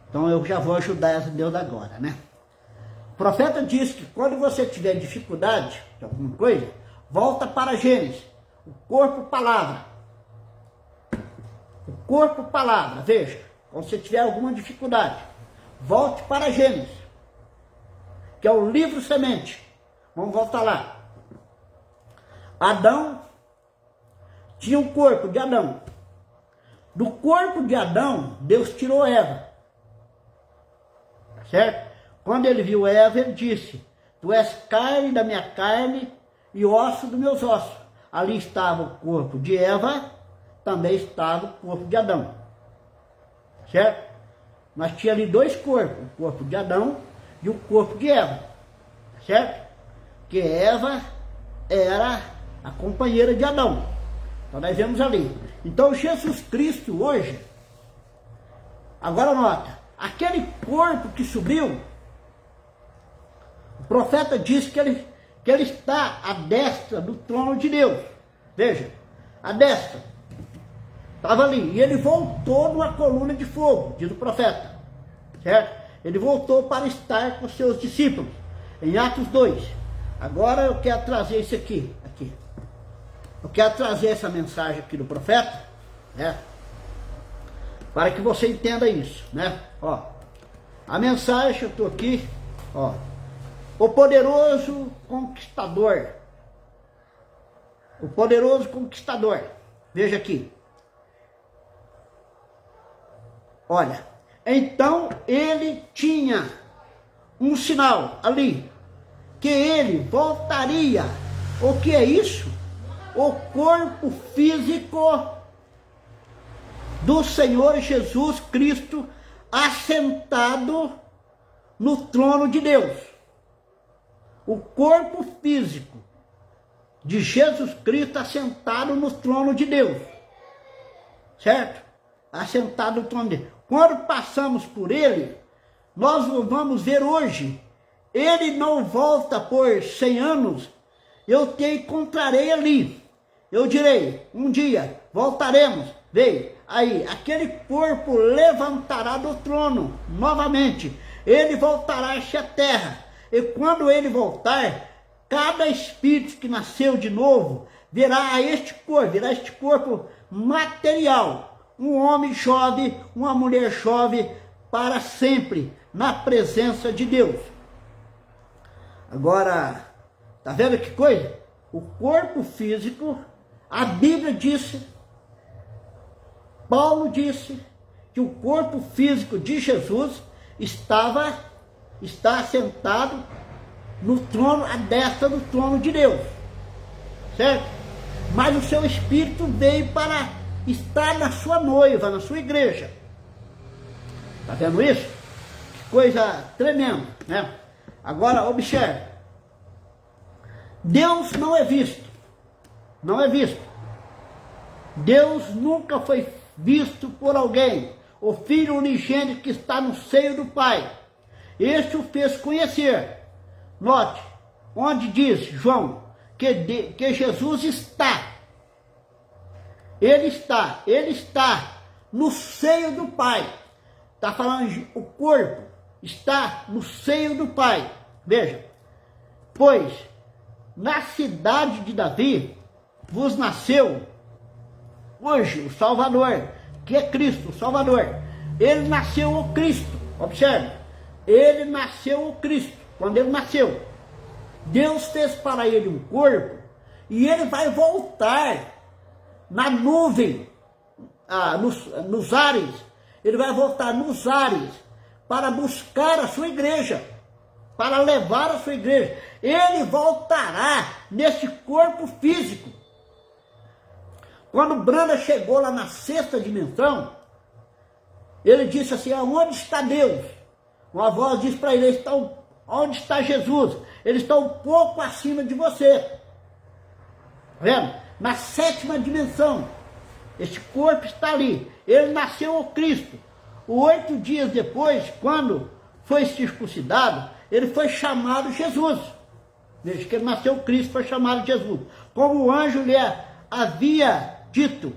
Então eu já vou ajudar essa Deus agora, né? O profeta diz que quando você tiver dificuldade de alguma coisa, volta para Gênesis. O corpo palavra. O corpo palavra, veja. Quando você tiver alguma dificuldade, volte para Gênesis, que é o livro semente. Vamos voltar lá. Adão tinha um corpo de Adão. Do corpo de Adão, Deus tirou Eva. Certo? Quando ele viu Eva, ele disse, tu és carne da minha carne e osso dos meus ossos. Ali estava o corpo de Eva, também estava o corpo de Adão. Certo? Nós tínhamos ali dois corpos, o corpo de Adão e o corpo de Eva. Certo? Que Eva era a companheira de Adão. Então nós vemos ali. Então Jesus Cristo hoje, agora nota, aquele corpo que subiu, o profeta disse que ele está à destra do trono de Deus. Veja, à destra. Estava ali. E ele voltou numa coluna de fogo, diz o profeta. Certo? Ele voltou para estar com seus discípulos. Em Atos 2. Agora eu quero trazer isso aqui. Eu quero trazer essa mensagem aqui do profeta, né? Para que você entenda isso, né? Ó, a mensagem, eu estou aqui, ó. O poderoso conquistador. O poderoso conquistador. Veja aqui. Olha, então ele tinha um sinal ali, que ele voltaria. O que é isso? O corpo físico do Senhor Jesus Cristo assentado no trono de Deus. O corpo físico de Jesus Cristo assentado no trono de Deus. Certo? Assentado no trono de Deus. Quando passamos por ele, nós vamos ver hoje, ele não volta por 100 anos, eu te encontrarei ali. Eu direi, um dia, voltaremos, veio, aí, aquele corpo levantará do trono, novamente, ele voltará à terra, e quando ele voltar, cada espírito que nasceu de novo, virá este corpo material, um homem chove, uma mulher chove, para sempre, na presença de Deus. Agora, tá vendo que coisa? O corpo físico, a Bíblia disse, Paulo disse, que o corpo físico de Jesus está assentado no trono, à destra do trono de Deus. Certo? Mas o seu espírito veio para estar na sua noiva, na sua igreja. Tá vendo isso? Que coisa tremenda, né? Agora, observe. Deus não é visto. Não é visto. Deus nunca foi visto por alguém. O Filho unigênito que está no seio do Pai. Este o fez conhecer. Note, onde diz João, que Jesus está. Ele está no seio do Pai. Está falando, o corpo está no seio do Pai. Veja, pois na cidade de Davi vos nasceu hoje o Salvador, que é Cristo, o Salvador. Ele nasceu o Cristo, observe, ele nasceu o Cristo. Quando ele nasceu, Deus fez para ele um corpo e ele vai voltar na nuvem, nos ares. Ele vai voltar nos ares para buscar a sua igreja, para levar a sua igreja. Ele voltará nesse corpo físico. Quando Branda chegou lá na sexta dimensão, ele disse assim: aonde está Deus? Uma voz disse para ele: onde está Jesus? Ele está um pouco acima de você. Tá vendo? Na sétima dimensão. Este corpo está ali. Ele nasceu o Cristo. 8 dias depois, quando foi circuncidado, ele foi chamado Jesus. Desde que ele nasceu o Cristo, foi chamado Jesus. Como o anjo lhe havia dito: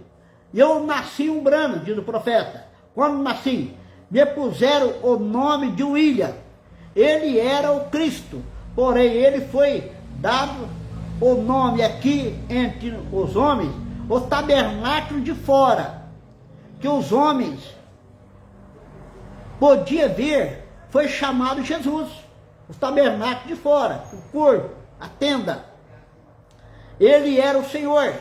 eu nasci um Brana, diz o profeta. Quando nasci, me puseram o nome de William. Ele era o Cristo, porém ele foi dado o nome aqui entre os homens, o tabernáculo de fora, que os homens podiam ver, foi chamado Jesus. O tabernáculo de fora, o corpo, a tenda. Ele era o Senhor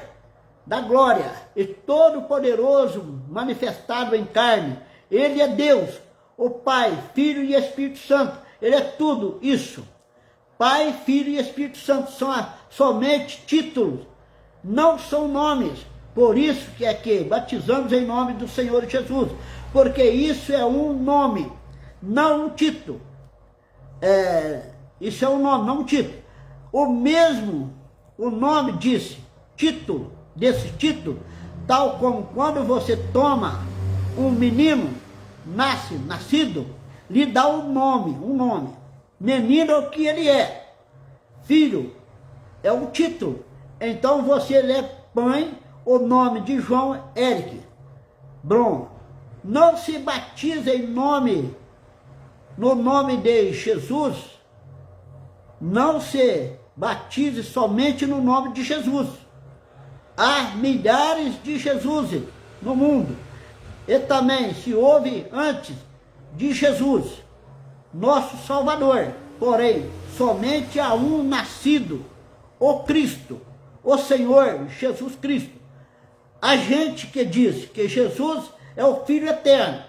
da glória e todo-poderoso manifestado em carne. Ele é Deus, o Pai, Filho e Espírito Santo. Ele é tudo isso. Pai, Filho e Espírito Santo são somente títulos, não são nomes. Por isso que batizamos em nome do Senhor Jesus, porque isso é um nome, não um título. Isso é um nome, não um título. O nome desse título, tal como quando você toma um menino, nascido, lhe dá um nome. Menino é o que ele é. Filho é um título. Então você lhe põe o nome de João Eric Bron. Não se batiza no nome de Jesus. Não se batize somente no nome de Jesus. Há milhares de Jesus no mundo. E também se houve antes de Jesus, nosso Salvador. Porém, somente há um nascido, o Cristo, o Senhor Jesus Cristo. A gente que diz que Jesus é o Filho eterno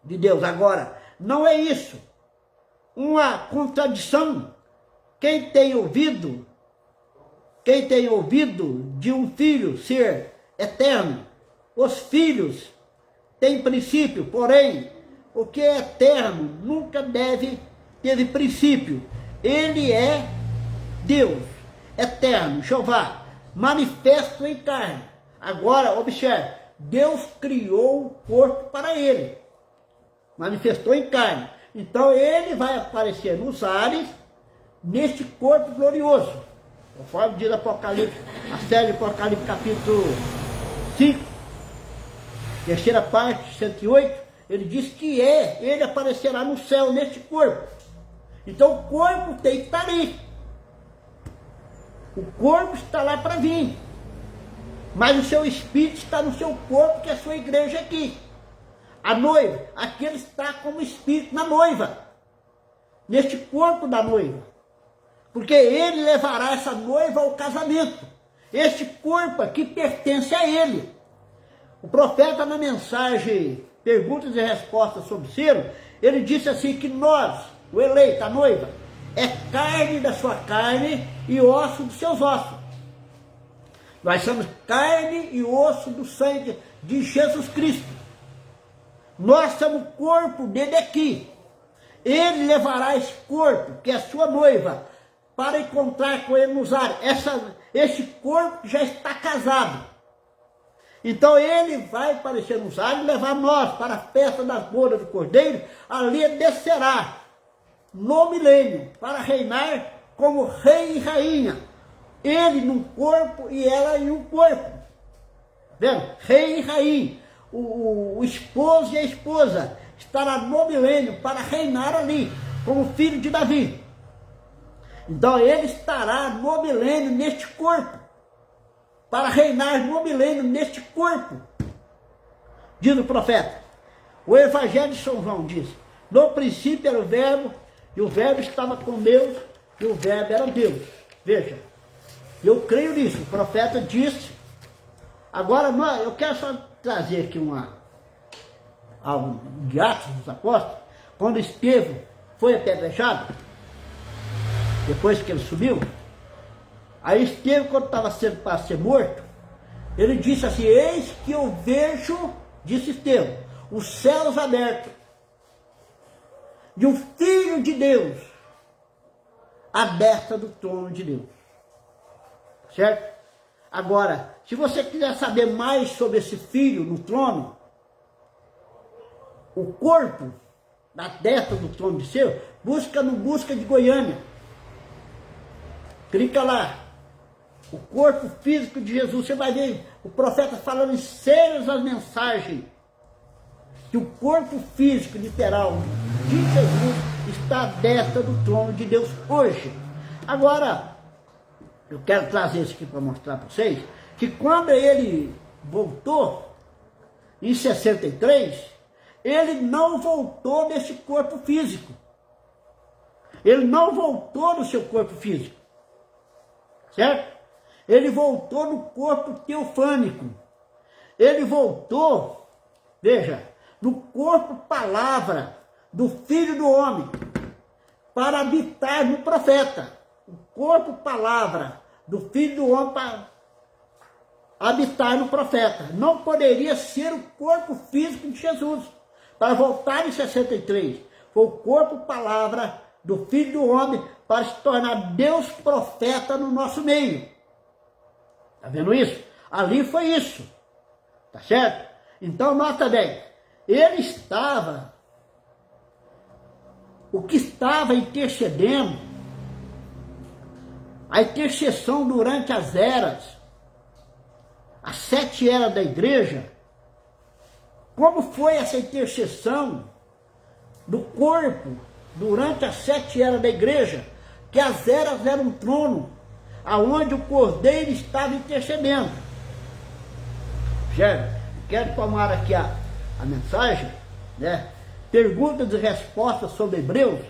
de Deus. Agora, não é isso uma contradição. Quem tem ouvido de um filho ser eterno, os filhos têm princípio, porém, o que é eterno nunca teve princípio. Ele é Deus, eterno, Jeová, manifesto em carne. Agora, observe, Deus criou o corpo para ele, manifestou em carne. Então ele vai aparecer nos ares, neste corpo glorioso, conforme diz Apocalipse, a série Apocalipse capítulo 5, terceira parte, 108, ele diz que ele aparecerá no céu neste corpo. Então o corpo tem que estar ali. O corpo está lá para vir. Mas o seu espírito está no seu corpo, que é a sua igreja aqui. A noiva, aqui ele está como espírito na noiva, neste corpo da noiva. Porque ele levará essa noiva ao casamento. Este corpo aqui pertence a ele. O profeta, na mensagem Perguntas e Respostas sobre Selo, ele disse assim que nós, o eleito, a noiva, é carne da sua carne e osso dos seus ossos. Nós somos carne e osso do sangue de Jesus Cristo. Nós somos o corpo dele aqui. Ele levará esse corpo, que é a sua noiva, para encontrar com ele nos ares. Esse corpo já está casado. Então ele vai aparecer nos ares e levar nós para a festa das bodas do Cordeiro. Ali ele descerá no milênio para reinar como rei e rainha. Ele num corpo e ela em um corpo. Vendo? Rei e rainha. O esposo e a esposa estará no milênio para reinar ali como filho de Davi. Então ele estará no milênio neste corpo, para reinar no milênio neste corpo, diz o profeta. O Evangelho de São João diz: No princípio era o verbo, e o verbo estava com Deus, e o verbo era Deus. Veja, eu creio nisso, o profeta disse. Agora, eu quero só trazer aqui algo de Atos dos Apóstolos, quando Estevão foi apedrejado, depois que ele subiu, aí Estevão, quando estava sendo para ser morto, ele disse assim: eis que eu vejo, disse Estevão, os céus abertos, e o Filho de Deus à destra do trono de Deus. Certo? Agora, se você quiser saber mais sobre esse Filho no trono, o corpo da destra do trono de Deus, busca no Busca de Goiânia. Clica lá. O corpo físico de Jesus, você vai ver o profeta falando em sérias as mensagens, que o corpo físico literal de Jesus está à destra do trono de Deus hoje. Agora, eu quero trazer isso aqui para mostrar para vocês, que quando ele voltou, em 63, ele não voltou nesse corpo físico. Ele não voltou no seu corpo físico. Certo? Ele voltou no corpo teofânico. Ele voltou, veja, no corpo palavra do Filho do Homem, para habitar no profeta. O corpo palavra do Filho do Homem para habitar no profeta. Não poderia ser o corpo físico de Jesus. Para voltar em 63, foi o corpo palavra do Filho do Homem para se tornar Deus profeta no nosso meio. Está vendo isso? Ali foi isso. Tá certo? Então, nota bem, ele estava, o que estava intercedendo, a intercessão durante as eras, as 7 eras da igreja. Como foi essa intercessão do corpo durante as 7 eras da igreja? Que as eras eram um trono, aonde o Cordeiro estava intercedendo. Já quero tomar aqui a mensagem, né? Perguntas e respostas sobre Hebreus,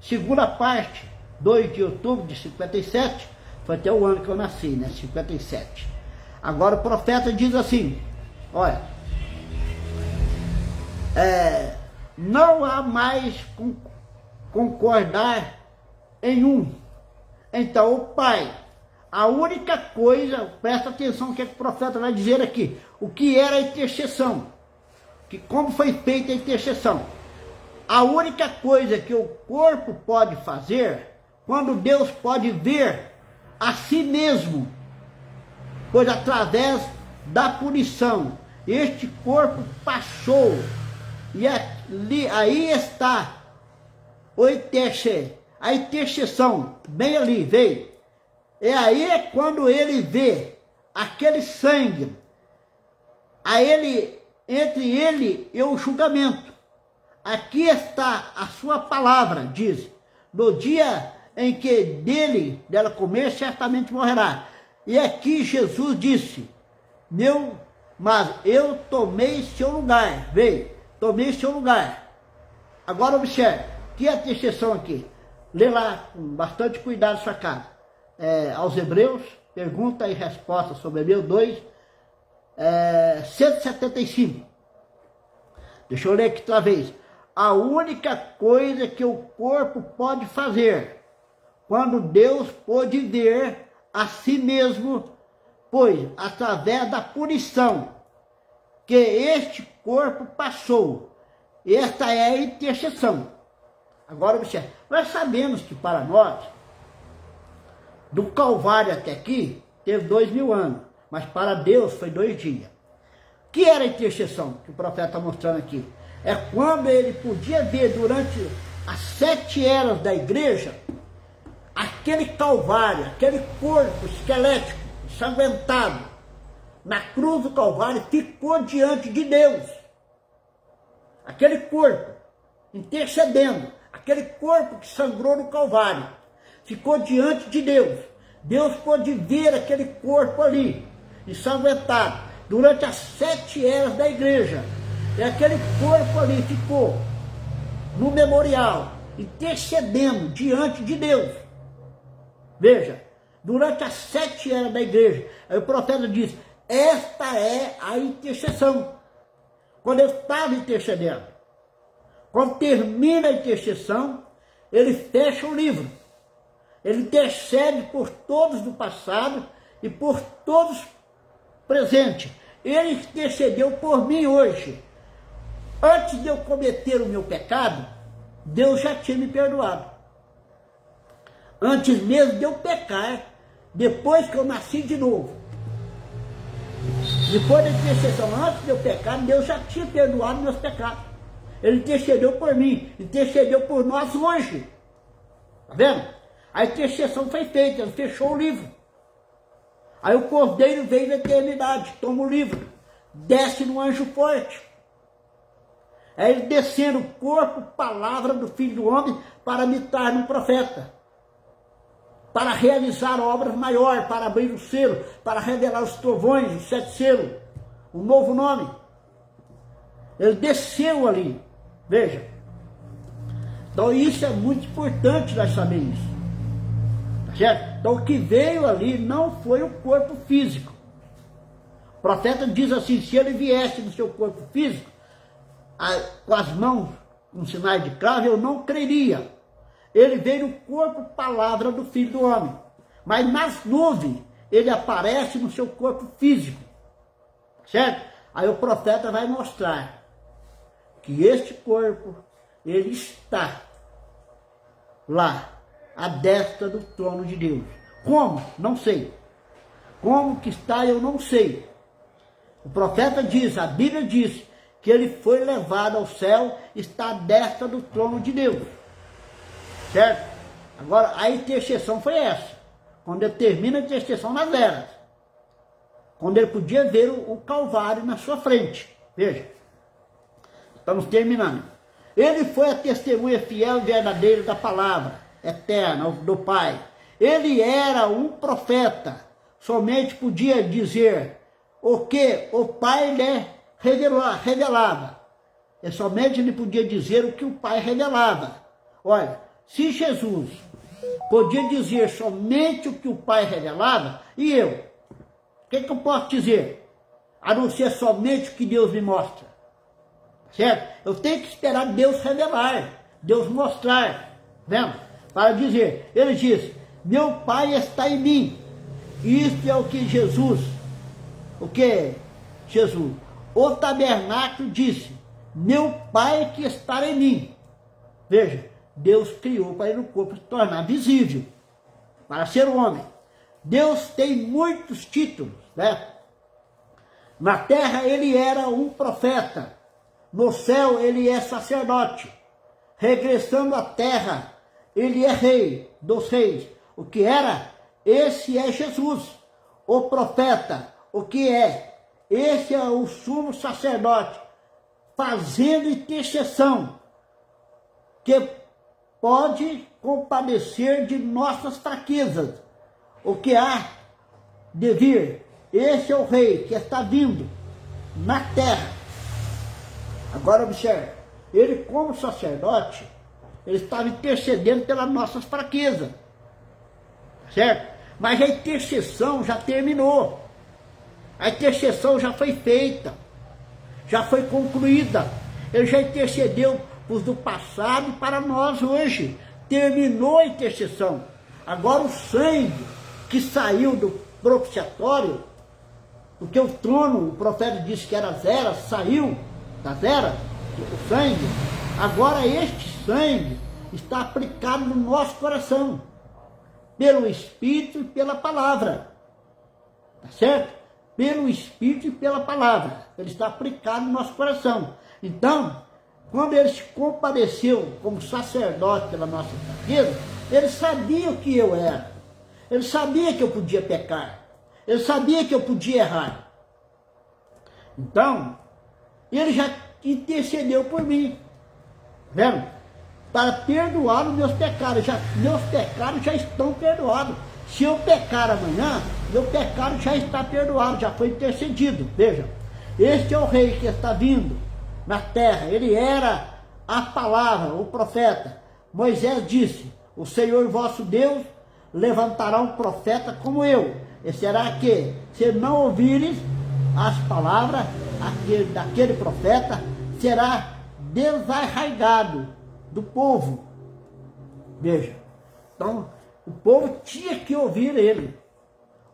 segunda parte, 2 de outubro de 57, foi até o ano que eu nasci, né? 57. Agora o profeta diz assim, olha, não há mais concordar em um. Então o Pai, a única coisa, presta atenção o que o profeta vai dizer aqui, o que era a intercessão, que como foi feita a intercessão. A única coisa que o corpo pode fazer, quando Deus pode ver a si mesmo, pois através da punição, este corpo passou, e aí está a intercessão, bem ali, veio. E aí é quando ele vê aquele sangue, entre ele e o julgamento. Aqui está a sua palavra, diz, no dia em que dela comer, certamente morrerá. E aqui Jesus disse, mas eu tomei seu lugar, veio, tomei seu lugar. Agora observe, que é a intercessão aqui? Lê lá com bastante cuidado sua casa. Aos Hebreus, pergunta e resposta sobre Hebreus 2, 175. Deixa eu ler aqui outra vez. A única coisa que o corpo pode fazer, quando Deus pôde ver a si mesmo, pois através da punição que este corpo passou, esta é a intercessão. Agora observe, nós sabemos que para nós, do Calvário até aqui, teve 2000 anos, mas para Deus foi 2 dias. O que era a intercessão que o profeta está mostrando aqui? É quando ele podia ver durante as 7 eras da igreja, aquele Calvário, aquele corpo esquelético, ensanguentado, na cruz do Calvário, ficou diante de Deus. Aquele corpo intercedendo, aquele corpo que sangrou no Calvário, ficou diante de Deus. Deus pôde ver aquele corpo ali, ensanguentado, durante as 7 eras da igreja. E aquele corpo ali ficou no memorial, intercedendo diante de Deus. Veja, durante as 7 eras da igreja, aí o profeta diz, esta é a intercessão. Quando ele estava intercedendo, quando termina a intercessão, ele fecha o livro. Ele intercede por todos do passado e por todos presentes. Ele intercedeu por mim hoje. Antes de eu cometer o meu pecado, Deus já tinha me perdoado. Antes mesmo de eu pecar, depois que eu nasci de novo. Depois da intercessão, antes de eu pecar, Deus já tinha perdoado meus pecados. Ele intercedeu por mim, intercedeu por nós hoje. Está vendo? A intercessão foi feita, ele fechou o livro. Aí o Cordeiro veio da eternidade, toma o livro, desce no anjo forte. Aí ele descendo o corpo, palavra do Filho do Homem, para imitar um profeta. Para realizar obras maiores, para abrir o selo, para revelar os trovões, os 7 selos, o novo nome. Ele desceu ali, veja. Então isso é muito importante nós saber isso. Tá certo? Então o que veio ali não foi o corpo físico. O profeta diz assim, se ele viesse no seu corpo físico, com as mãos, com sinais de cravo, eu não creria. Ele veio no corpo, palavra do Filho do Homem. Mas nas nuvens, ele aparece no seu corpo físico. Certo? Aí o profeta vai mostrar que este corpo, ele está lá, à destra do trono de Deus. Como? Não sei. Como que está, eu não sei. O profeta diz, a Bíblia diz, que ele foi levado ao céu, está à destra do trono de Deus. Certo? Agora, a intercessão foi essa. Quando ele termina a intercessão nas eras. Quando ele podia ver o Calvário na sua frente. Veja. Estamos terminando. Ele foi a testemunha fiel e verdadeira da palavra eterna do Pai. Ele era um profeta. Somente podia dizer o que o Pai lhe revelava. E somente ele podia dizer o que o Pai revelava. Olha, se Jesus podia dizer somente o que o Pai revelava, e eu? O que eu posso dizer? A não ser somente o que Deus me mostra. Certo? Eu tenho que esperar Deus revelar, Deus mostrar. Vendo? Para dizer, ele diz, meu Pai está em mim. Isso é o que Jesus, o tabernáculo disse, meu Pai que está em mim. Veja, Deus criou para ele o corpo se tornar visível, para ser homem. Deus tem muitos títulos, né? Na terra ele era um profeta, no céu ele é sacerdote, regressando à terra, ele é rei dos reis. O que era? Esse é Jesus, o profeta. O que é? Esse é o sumo sacerdote, fazendo intercessão, que pode compadecer de nossas fraquezas. O que há de vir? Esse é o rei que está vindo na terra. Agora observe, ele como sacerdote, ele estava intercedendo pelas nossas fraquezas. Certo? Mas a intercessão já terminou. A intercessão já foi feita. Já foi concluída. Ele já intercedeu os do passado para nós hoje. Terminou a intercessão. Agora o sangue que saiu do propiciatório, porque o trono, o profeta disse que era zero, saiu das eras, o sangue. Agora este sangue está aplicado no nosso coração, pelo Espírito e pela palavra. Tá certo? Pelo Espírito e pela palavra. Ele está aplicado no nosso coração. Então, quando ele se compadeceu como sacerdote pela nossa fraqueza, ele sabia o que eu era. Ele sabia que eu podia pecar. Ele sabia que eu podia errar. Então, ele já intercedeu por mim. Vendo? Para perdoar os meus pecados. Meus pecados já estão perdoados. Se eu pecar amanhã, meu pecado já está perdoado, já foi intercedido. Veja, este é o rei que está vindo na terra. Ele era a palavra, o profeta. Moisés disse, o Senhor vosso Deus levantará um profeta como eu. E será que, se não ouvires as palavras daquele profeta, será desarraigado do povo. Veja, então o povo tinha que ouvir ele,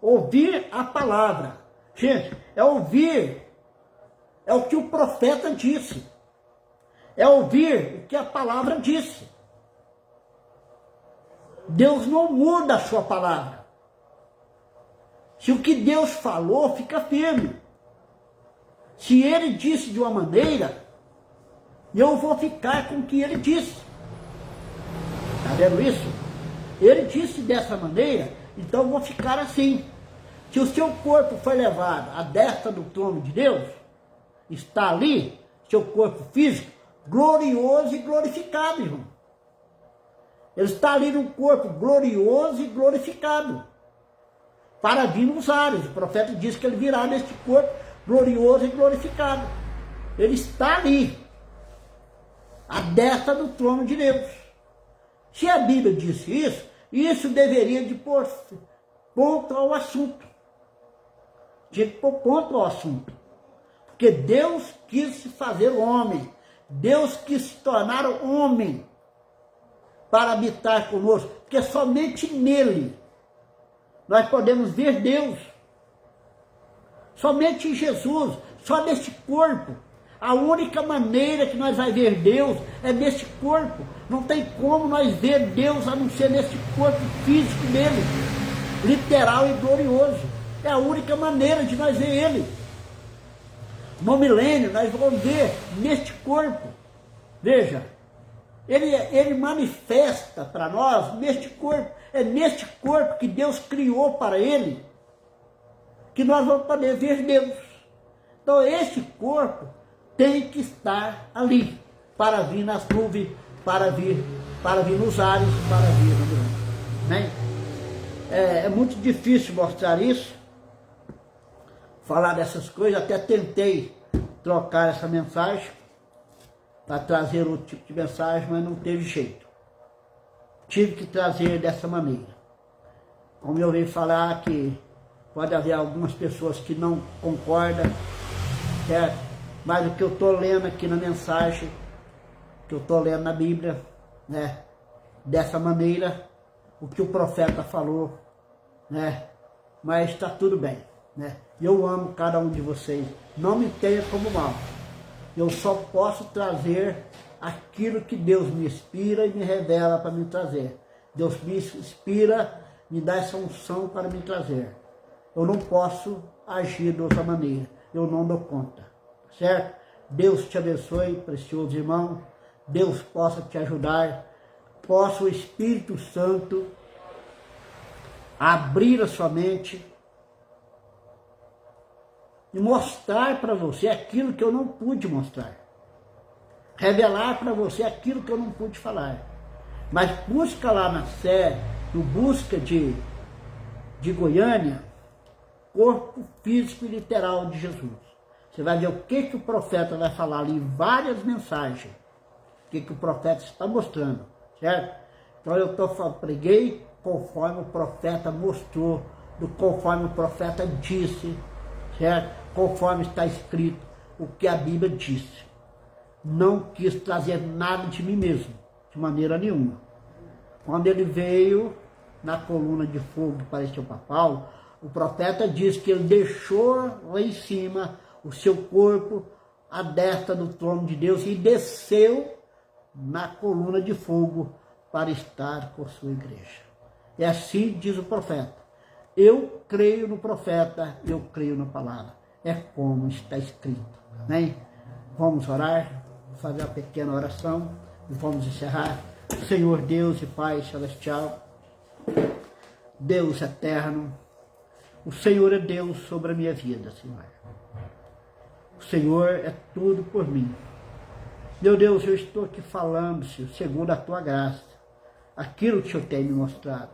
ouvir a palavra. Gente, é ouvir, é o que o profeta disse, é ouvir o que a palavra disse. Deus não muda a sua palavra. Se o que Deus falou, fica firme. Se ele disse de uma maneira, eu vou ficar com o que ele disse. Está vendo isso? Ele disse dessa maneira, então eu vou ficar assim. Se o seu corpo foi levado à destra do trono de Deus, está ali, seu corpo físico, glorioso e glorificado, irmão. Ele está ali num corpo glorioso e glorificado, para vir nos ares. O profeta diz que ele virá neste corpo glorioso e glorificado. Ele está ali, à destra do trono de Deus. Se a Bíblia disse isso, isso deveria de pôr ponto ao assunto. Tinha que pôr ponto ao assunto. Porque Deus quis se fazer homem. Deus quis se tornar homem para habitar conosco. Porque somente nele nós podemos ver Deus. Somente em Jesus, só neste corpo. A única maneira que nós vamos ver Deus é neste corpo. Não tem como nós ver Deus a não ser neste corpo físico dele, literal e glorioso. É a única maneira de nós ver Ele. No milênio nós vamos ver neste corpo. Veja, Ele manifesta para nós neste corpo. É neste corpo que Deus criou para Ele que nós vamos poder ver Deus. Então este corpo tem que estar ali, para vir nas nuvens, para vir nos ares, para vir no mundo. Né? É muito difícil mostrar isso, falar dessas coisas. Até tentei trocar essa mensagem, para trazer outro tipo de mensagem, mas não teve jeito. Tive que trazer dessa maneira. Como eu ouvi falar que pode haver algumas pessoas que não concordam, certo? Mas o que eu estou lendo aqui na mensagem, que eu estou lendo na Bíblia, né? Dessa maneira, o que o profeta falou, né? Mas está tudo bem, né? Eu amo cada um de vocês, não me tenha como mal. Eu só posso trazer aquilo que Deus me inspira e me revela para me trazer. Deus me inspira, me dá essa unção para me trazer. Eu não posso agir de outra maneira, eu não dou conta. Certo? Deus te abençoe, precioso irmão. Deus possa te ajudar. Possa o Espírito Santo abrir a sua mente e mostrar para você aquilo que eu não pude mostrar. Revelar para você aquilo que eu não pude falar. Mas busca lá na Sé, no Busca de Goiânia, corpo físico e literal de Jesus. Você vai ver o que o profeta vai falar ali, várias mensagens, o que o profeta está mostrando, certo? Então eu preguei conforme o profeta mostrou, conforme o profeta disse, certo? Conforme está escrito, o que a Bíblia disse. Não quis trazer nada de mim mesmo, de maneira nenhuma. Quando ele veio na coluna de fogo que parecia para Paulo, o profeta disse que ele deixou lá em cima o seu corpo à destra do trono de Deus e desceu na coluna de fogo para estar com a sua igreja. E assim diz o profeta. Eu creio no profeta, eu creio na palavra. É como está escrito. Né? Vamos orar, fazer uma pequena oração e vamos encerrar. Senhor Deus e Pai Celestial, Deus eterno, o Senhor é Deus sobre a minha vida, Senhor. O Senhor é tudo por mim. Meu Deus, eu estou aqui falando, Senhor, segundo a Tua graça, aquilo que o Senhor tem me mostrado.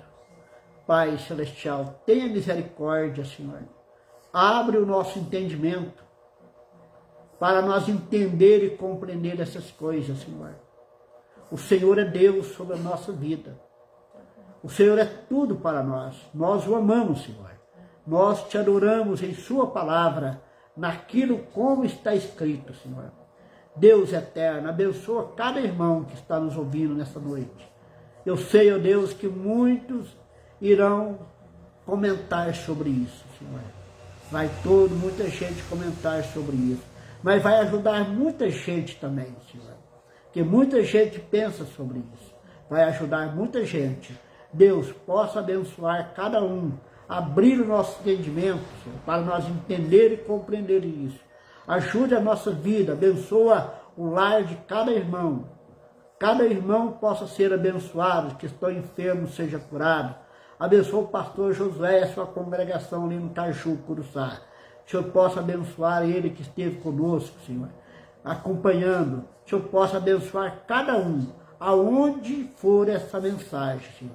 Pai Celestial, tenha misericórdia, Senhor. Abre o nosso entendimento para nós entender e compreender essas coisas, Senhor. O Senhor é Deus sobre a nossa vida. O Senhor é tudo para nós. Nós o amamos, Senhor. Nós te adoramos em sua palavra, naquilo como está escrito, Senhor. Deus eterno, abençoa cada irmão que está nos ouvindo nesta noite. Eu sei, ó Deus, que muitos irão comentar sobre isso, Senhor. Vai muita gente comentar sobre isso. Mas vai ajudar muita gente também, Senhor. Que muita gente pensa sobre isso. Vai ajudar muita gente. Deus possa abençoar cada um. Abrir o nosso entendimento, Senhor, para nós entender e compreender isso. Ajude a nossa vida. Abençoa o lar de cada irmão. Cada irmão possa ser abençoado. Que estão enfermos seja curado. Abençoa o pastor Josué e a sua congregação ali no Caju, Curuçá. Que o Senhor possa abençoar ele que esteve conosco, Senhor, acompanhando. Que o Senhor possa abençoar cada um, aonde for essa mensagem, Senhor.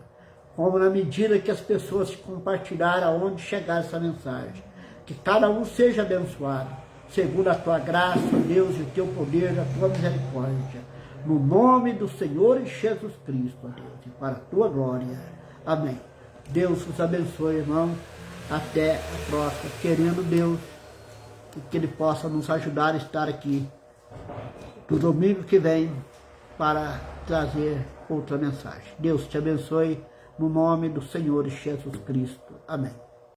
Como na medida que as pessoas compartilharam aonde chegar essa mensagem. Que cada um seja abençoado, segundo a tua graça, Deus, e o teu poder, a tua misericórdia. No nome do Senhor Jesus Cristo, ó Deus, e para a tua glória. Amém. Deus os abençoe, irmão. Até a próxima, querendo Deus, que Ele possa nos ajudar a estar aqui no domingo que vem para trazer outra mensagem. Deus te abençoe no nome do Senhor Jesus Cristo. Amém.